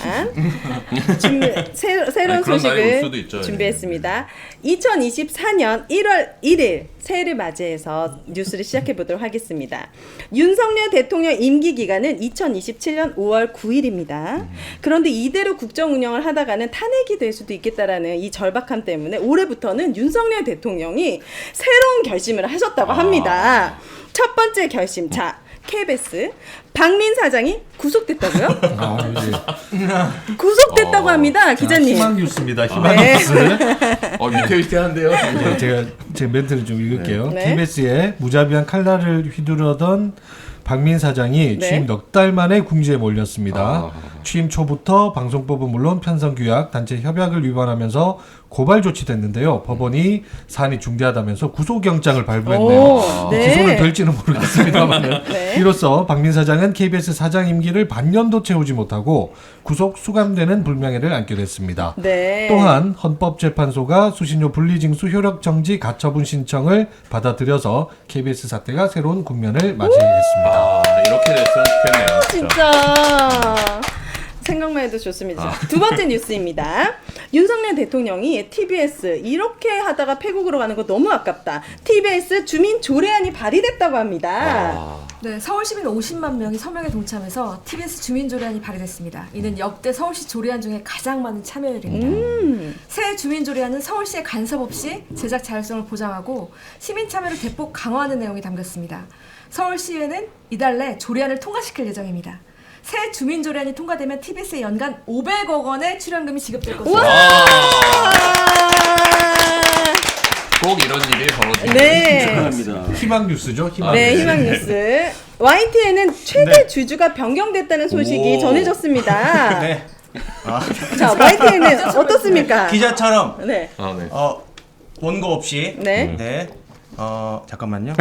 새로운 그런 날이 올 수도 소식을 있죠. 준비했습니다. 2024년 1월 1일 새해를 맞이해서 뉴스를 시작해 보도록 하겠습니다. 윤석열 대통령 임기 기간은 2027년 5월 9일입니다. 그런데 이대로 국정 운영을 하다가는 탄핵이 될 수도 있겠다라는 이 절박함 때문에 올해부터는 윤석열 대통령이 새로운 결심을 하셨다고 합니다. 첫 번째 결심. 자, KBS 박민 사장이 구속됐다고요? 구속됐다고 합니다, 기자님. 희망 뉴스입니다. 희망 네. 뉴스. 위태위태한데요. 제 멘트를 좀 읽을게요. 네. KBS에 무자비한 칼날을 휘두르던 박민 사장이 네. 취임 넉 달 만에 궁지에 몰렸습니다. 취임 초부터 방송법은 물론 편성규약, 단체 협약을 위반하면서 고발 조치됐는데요. 법원이 사안이 중대하다면서 구속영장을 발부했네요. 오, 네. 기소는 될지는 모르겠습니다만 네. 이로써 박민 사장은 KBS 사장 임기를 반년도 채우지 못하고 구속 수감되는 불명예를 안게 됐습니다. 네. 또한 헌법재판소가 수신료 분리징수 효력 정지 가처분 신청을 받아들여서 KBS 사태가 새로운 국면을 맞이했습니다. 아, 이렇게 됐으면 좋겠네요. 진짜 생각만 해도 좋습니다. 자, 두 번째 뉴스입니다. 윤석열 대통령이 TBS 이렇게 하다가 폐국으로 가는 거 너무 아깝다. TBS 주민 조례안이 발의됐다고 합니다. 네, 서울 시민 50만 명이 서명에 동참해서 TBS 주민 조례안이 발의됐습니다. 이는 역대 서울시 조례안 중에 가장 많은 참여율입니다. 새 주민 조례안은 서울시의 간섭 없이 제작 자율성을 보장하고 시민 참여를 대폭 강화하는 내용이 담겼습니다. 서울시의회는 이달 내 조례안을 통과시킬 예정입니다. 새 주민 조례안이 통과되면 TBS에 연간 500억 원의 출연금이 지급될 것으로. 꼭 이런 일이 벌어지는 네. 축하합니다. 희망 뉴스죠. 희망 네, 뉴스. 희망 뉴스. YTN은 최대 주주가 변경됐다는 소식이 오. 전해졌습니다. 네. 자, YTN은 어떻습니까? 기자처럼 네. 아, 네. 원고 없이 네. 잠깐만요.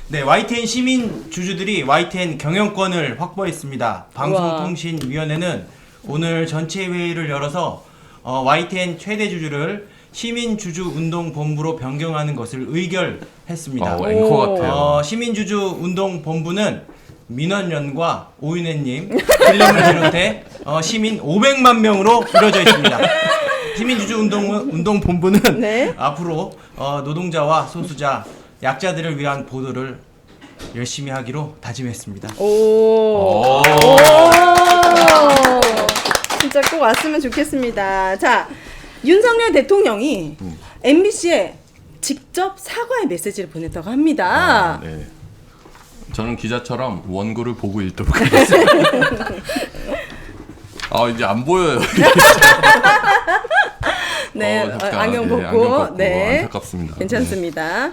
네, YTN 시민 주주들이 YTN 경영권을 확보했습니다. 방송통신위원회는 오늘 전체 회의를 열어서 YTN 최대 주주를 시민 주주 운동 본부로 변경하는 것을 의결했습니다. 앵커 같아요. 시민 주주 운동 본부는 민원연과 오윤혜님, 필름을 비롯해 시민 500만 명으로 이루어져 있습니다. 시민주주 운동 본부는 네. 앞으로 노동자와 소수자, 약자들을 위한 보도를 열심히 하기로 다짐했습니다. 오. 진짜 꼭 왔으면 좋겠습니다. 자, 윤석열 대통령이 MBC에 직접 사과의 메시지를 보냈다고 합니다. 네. 저는 기자처럼 원고를 보고 읽도록 하겠습니다. 이제 안 보여요. 네, 잠깐. 안경 예, 벗고, 안경 벗고 네, 안타깝습니다. 괜찮습니다.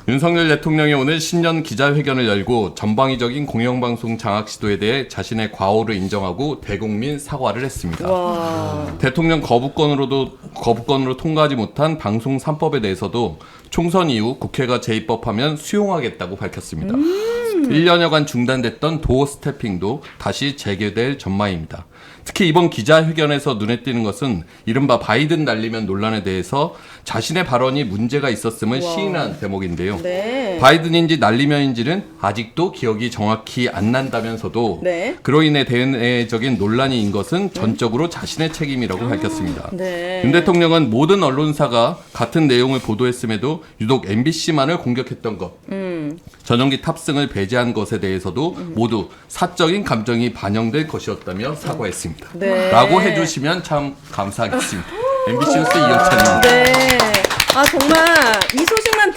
윤석열 대통령이 오늘 신년 기자회견을 열고 전방위적인 공영방송 장악 시도에 대해 자신의 과오를 인정하고 대국민 사과를 했습니다. 와, 대통령 거부권으로 통과하지 못한 방송 3법에 대해서도 총선 이후 국회가 재입법하면 수용하겠다고 밝혔습니다. 1년여간 중단됐던 도어 스태핑도 다시 재개될 전망입니다. 특히 이번 기자회견에서 눈에 띄는 것은 이른바 바이든 날리면 논란에 대해서 자신의 발언이 문제가 있었음을 시인한 대목인데요. 네. 바이든인지 날리면인지는 아직도 기억이 정확히 안 난다면서도 네. 그로 인해 대내적인 논란인 것은 전적으로 자신의 책임이라고 밝혔습니다. 네. 윤 대통령은 모든 언론사가 같은 내용을 보도했음에도 유독 MBC만을 공격했던 것, 전용기 탑승을 배제한 것에 대해서도 모두 사적인 감정이 반영될 것이었다며 사과했습니다. 네. 라고 해주시면 참 감사하겠습니다. MBC 뉴스 이영찬입니다. 네. 아, 정말 이 소식만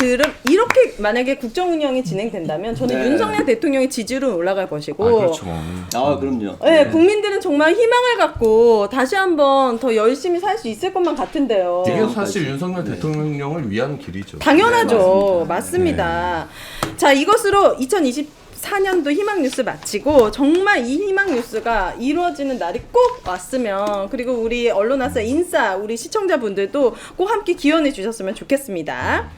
이렇게 만약에 국정 운영이 진행된다면 저는 네. 윤석열 대통령의 지지율은 올라갈 것이고 그렇죠. 그럼요. 네, 국민들은 정말 희망을 갖고 다시 한번 더 열심히 살 수 있을 것만 같은데요. 이게 사실 윤석열 대통령을 위한 길이죠. 당연하죠. 맞습니다. 자, 이것으로 2024년도 희망뉴스 마치고 정말 이 희망뉴스가 이루어지는 날이 꼭 왔으면, 그리고 우리 언론아사 인싸 우리 시청자분들도 꼭 함께 기원해 주셨으면 좋겠습니다.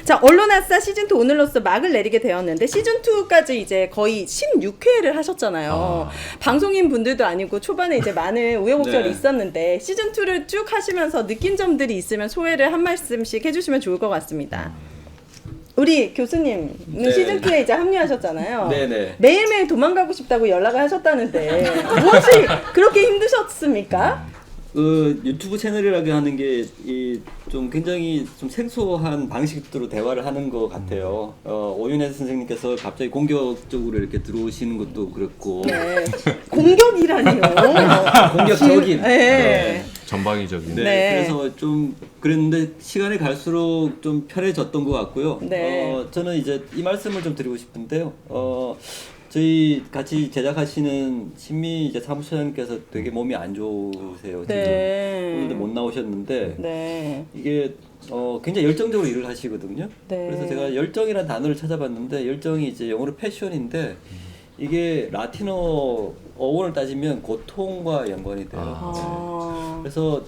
자, 언론아사 시즌2 오늘로써 막을 내리게 되었는데 시즌2까지 이제 거의 16회를 하셨잖아요. 방송인 분들도 아니고 초반에 이제 많은 우여곡절이 네. 있었는데 시즌2를 쭉 하시면서 느낀 점들이 있으면 소회를 한 말씀씩 해주시면 좋을 것 같습니다. 우리 교수님은 네. 시즌2에 이제 합류하셨잖아요. 네네. 매일매일 도망가고 싶다고 연락을 하셨다는데 무엇이 그렇게 힘드셨습니까? 유튜브 채널이라고 하는 게 좀 굉장히 좀 생소한 방식으로 대화를 하는 것 같아요. 오윤혜 선생님께서 갑자기 공격적으로 이렇게 들어오시는 것도 그렇고. 네. 공격이라니요. 공격적인. 네. 전방위적인. 네, 네. 그래서 좀 그랬는데 시간이 갈수록 좀 편해졌던 것 같고요. 네. 저는 이제 이 말씀을 좀 드리고 싶은데요. 저희 같이 제작하시는 신미 이제 사무처장님께서 되게 몸이 안 좋으세요. 네. 오늘도 못 나오셨는데 네. 이게 굉장히 열정적으로 일을 하시거든요. 네. 그래서 제가 열정이라는 단어를 찾아봤는데 열정이 이제 영어로 패션인데 이게 라틴어 어원을 따지면 고통과 연관이 돼요. 네. 그래서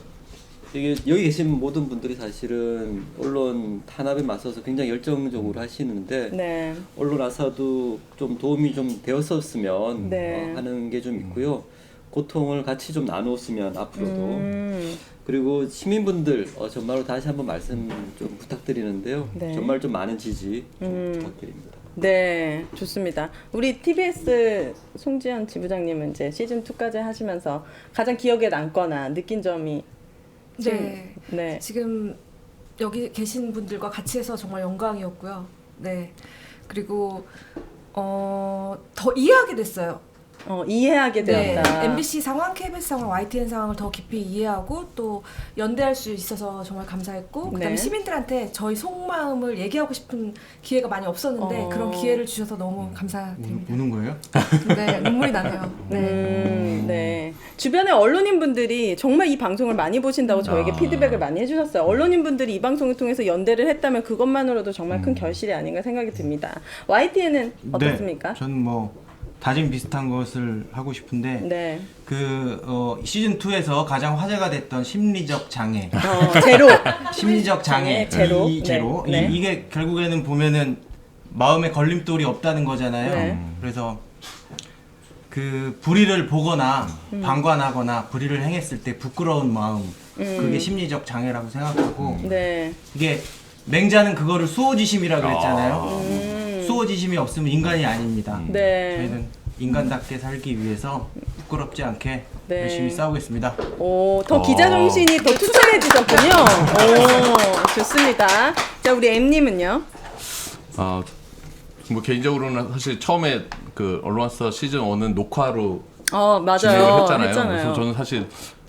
이게 여기 계신 모든 분들이 사실은 언론 탄압에 맞서서 굉장히 열정적으로 하시는데 네. 언론 아사도 좀 도움이 좀 되었었으면 네. 하는 게 좀 있고요. 고통을 같이 좀 나누었으면 앞으로도 그리고 시민분들 정말로 다시 한번 말씀 좀 부탁드리는데요. 네. 정말 좀 많은 지지 좀 부탁드립니다. 네, 좋습니다. 우리 TBS 송지연 지부장님은 이제 시즌 2까지 하시면서 가장 기억에 남거나 느낀 점이 네. 네. 지금 여기 계신 분들과 같이 해서 정말 영광이었고요. 네. 그리고 더 이해하게 됐어요. 이해하게 네. 되었다. MBC 상황, KBS 상황, YTN 상황을 더 깊이 이해하고 또 연대할 수 있어서 정말 감사했고 그다음에 네. 시민들한테 저희 속마음을 얘기하고 싶은 기회가 많이 없었는데 그런 기회를 주셔서 너무 감사드립니다. 우는 거예요? 네, 눈물이 나네요. 네. 네. 주변에 언론인분들이 정말 이 방송을 많이 보신다고 저에게 피드백을 많이 해주셨어요. 언론인분들이 이 방송을 통해서 연대를 했다면 그것만으로도 정말 큰 결실이 아닌가 생각이 듭니다. YTN은 어떻습니까? 네, 저는 뭐 다짐 비슷한 것을 하고 싶은데 네. 시즌 2에서 가장 화제가 됐던 심리적 장애, 제로. 심리적 장애, 제로. 이 제로 네. 네. 이게 결국에는 보면은 마음에 걸림돌이 없다는 거잖아요. 네. 그래서 그 불의를 보거나 방관하거나 불의를 행했을 때 부끄러운 마음, 그게 심리적 장애라고 생각하고 네. 이게 맹자는 그거를 수호지심이라고 그랬잖아요. 수호지심이 없으면 인간이 아닙니다. 네. 저희는 인간답게 살기 위해서 부끄럽지 않게 네. 열심히 싸우겠습니다. 더 기자 정신이 더 투철해지셨군요. 오, 좋습니다. 자, 우리 M님은요? 뭐 개인적으로는 사실 처음에 그 언론사 시즌 1은 녹화로 맞아요. 진행을 했잖아요. 했잖아요. 그래서 저는 사실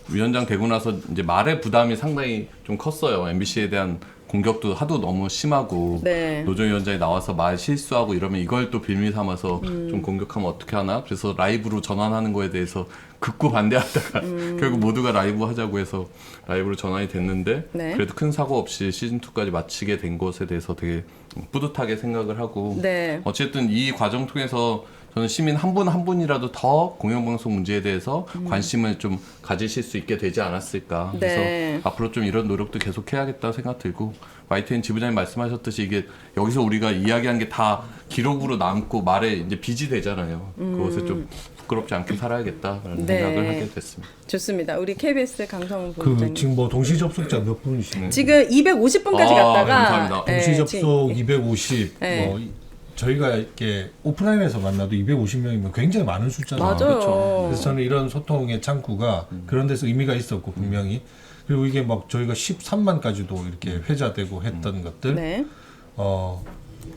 위원장 되고 나서 이제 말의 부담이 상당히 좀 컸어요. MBC에 대한 공격도 하도 너무 심하고 네. 노정 위원장이 나와서 말 실수하고 이러면 이걸 또 빌미 삼아서 좀 공격하면 어떻게 하나? 그래서 라이브로 전환하는 거에 대해서 극구 반대하다가 결국 모두가 라이브 하자고 해서 라이브로 전환이 됐는데 네. 그래도 큰 사고 없이 시즌 2까지 마치게 된 것에 대해서 되게 뿌듯하게 생각을 하고 네. 어쨌든 이 과정 통해서 저는 시민 한 분 한 분이라도 더 공영방송 문제에 대해서 관심을 좀 가지실 수 있게 되지 않았을까. 그래서 네. 앞으로 좀 이런 노력도 계속 해야겠다 생각 들고 YTN 지부장님 말씀하셨듯이 이게 여기서 우리가 이야기한 게 다 기록으로 남고 말에 이제 빚이 되잖아요. 그것을 좀 부끄럽지 않게 살아야겠다라는 네. 생각을 하게 됐습니다. 좋습니다. 우리 KBS 강성훈 본부장님. 지금 뭐 동시 접속자 몇 분이시나요? 지금 250분까지 갔다가 감사합니다. 동시 접속 지금 250. 네. 뭐 저희가 이렇게 오프라인에서 만나도 250명이면 굉장히 많은 숫자잖아요. 맞아요. 그렇죠. 그래서 저는 이런 소통의 창구가 그런 데서 의미가 있었고 분명히 그리고 이게 막 저희가 13만까지도 이렇게 회자되고 했던 것들. 네.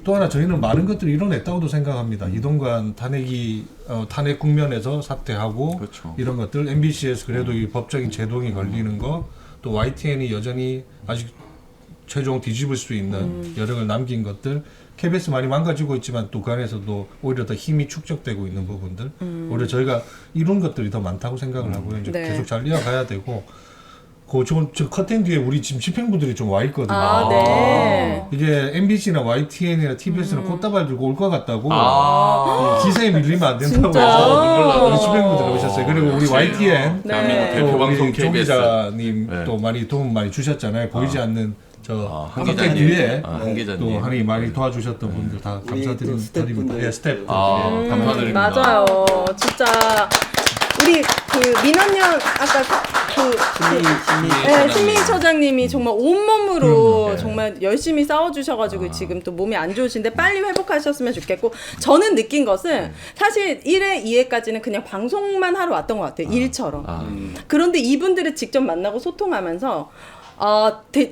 또 하나 저희는 많은 것들을 이뤄냈다고도 생각합니다. 이동관 탄핵이 탄핵 국면에서 사퇴하고 그렇죠. 이런 것들 MBC에서 그래도 이 법적인 제동이 걸리는 거 또 YTN이 여전히 아직 최종 뒤집을 수 있는 여력을 남긴 것들 KBS 많이 망가지고 있지만 또 그 안에서도 오히려 더 힘이 축적되고 있는 부분들 오히려 저희가 이룬 것들이 더 많다고 생각을 하고요. 이제 네. 계속 잘 이어가야 되고 저 커튼 뒤에 우리 지금 집행부들이 좀 와 있거든요. 네. 이게 MBC나 YTN이나 TBS는 꽃다발 들고 올 것 같다고 기세에 밀리면 안 된다고 진짜? 해서 우리 집행부들 오셨어요. 그리고 우리 YTN 네. 대한민국 또 대표 방송 우리 조 KBS. 기자님 네. 또 많이 도움 많이 주셨잖아요. 보이지 않는 저 한 커튼 기자님. 뒤에 한 기자님. 또 많이 많이 도와주셨던 분들 다 우리 또 감사드립니다. 스태프분들. 예, 스태프. 감사드립니다. 맞아요. 진짜 우리 그 민원연 아까 신미 처장님이 정말 온몸으로 정말 열심히 싸워주셔가지고 지금 또 몸이 안 좋으신데 빨리 회복하셨으면 좋겠고 저는 느낀 것은 사실 1회, 2회까지는 그냥 방송만 하러 왔던 것 같아요. 일처럼. 그런데 이분들을 직접 만나고 소통하면서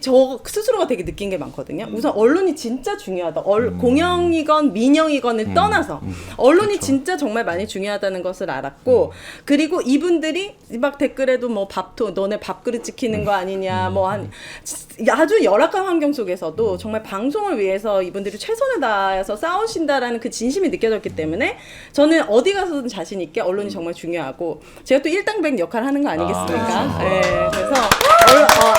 저 스스로가 되게 느낀 게 많거든요. 우선 언론이 진짜 중요하다. 공영이건 민영이건을 떠나서 언론이 그쵸. 진짜 정말 많이 중요하다는 것을 알았고 그리고 이분들이 막 댓글에도 뭐 너네 밥그릇 지키는 거 아니냐 뭐 한 아주 열악한 환경 속에서도 정말 방송을 위해서 이분들이 최선을 다해서 싸우신다라는 그 진심이 느껴졌기 때문에 저는 어디 가서든 자신 있게 언론이 정말 중요하고 제가 또 일당백 역할을 하는 거 아니겠습니까? 네, 그래서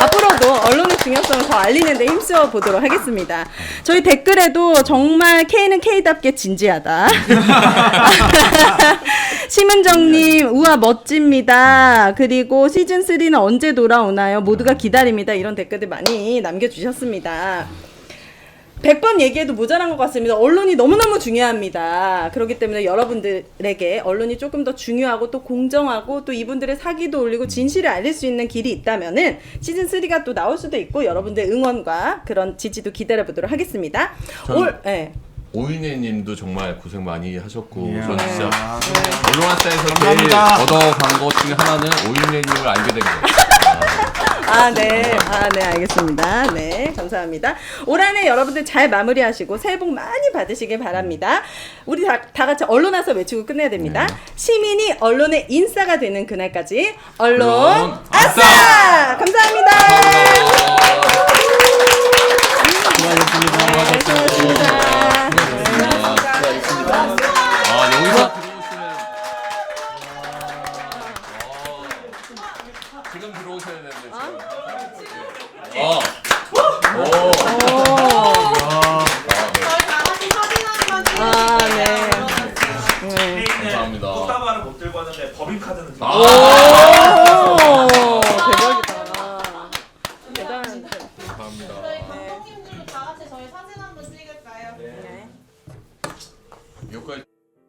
앞으로도 앞으로도 언론의 중요성을 더 알리는 데 힘써 보도록 하겠습니다. 저희 댓글에도 정말 K는 K답게 진지하다. 심은정님, 우와 멋집니다. 그리고 시즌3는 언제 돌아오나요? 모두가 기다립니다. 이런 댓글들 많이 남겨주셨습니다. 100번 얘기해도 모자란 것 같습니다. 언론이 너무너무 중요합니다. 그렇기 때문에 여러분들에게 언론이 조금 더 중요하고 또 공정하고 또 이분들의 사기도 올리고 진실을 알릴 수 있는 길이 있다면은 시즌3가 또 나올 수도 있고 여러분들 응원과 그런 지지도 기다려보도록 하겠습니다. 네. 오윤혜님도 정말 고생 많이 하셨고 이야. 저는 진짜 네. 언론학사에서 제일 감사합니다. 얻어간 것 중에 하나는 오윤혜님을 알게 된 거예요. 네, 알겠습니다. 네, 감사합니다. 올 한 해 여러분들 잘 마무리하시고 새해 복 많이 받으시길 바랍니다. 우리 다 같이 언론아사 외치고 끝내야 됩니다. 시민이 언론의 인싸가 되는 그날까지 언론 아싸! 감사합니다. 수고하셨습니다. 네, 수고하셨습니다. 여기서 들어오시면 지금 들어오셔야 되는데 지금. 네. 감사합니다. 꽃다발은 못 들고 왔는데 법인카드는 들고 대박이다. 대단한. 감사합니다. 감독님들도 다 같이 저희 사진 한번 찍을까요? 여기까지.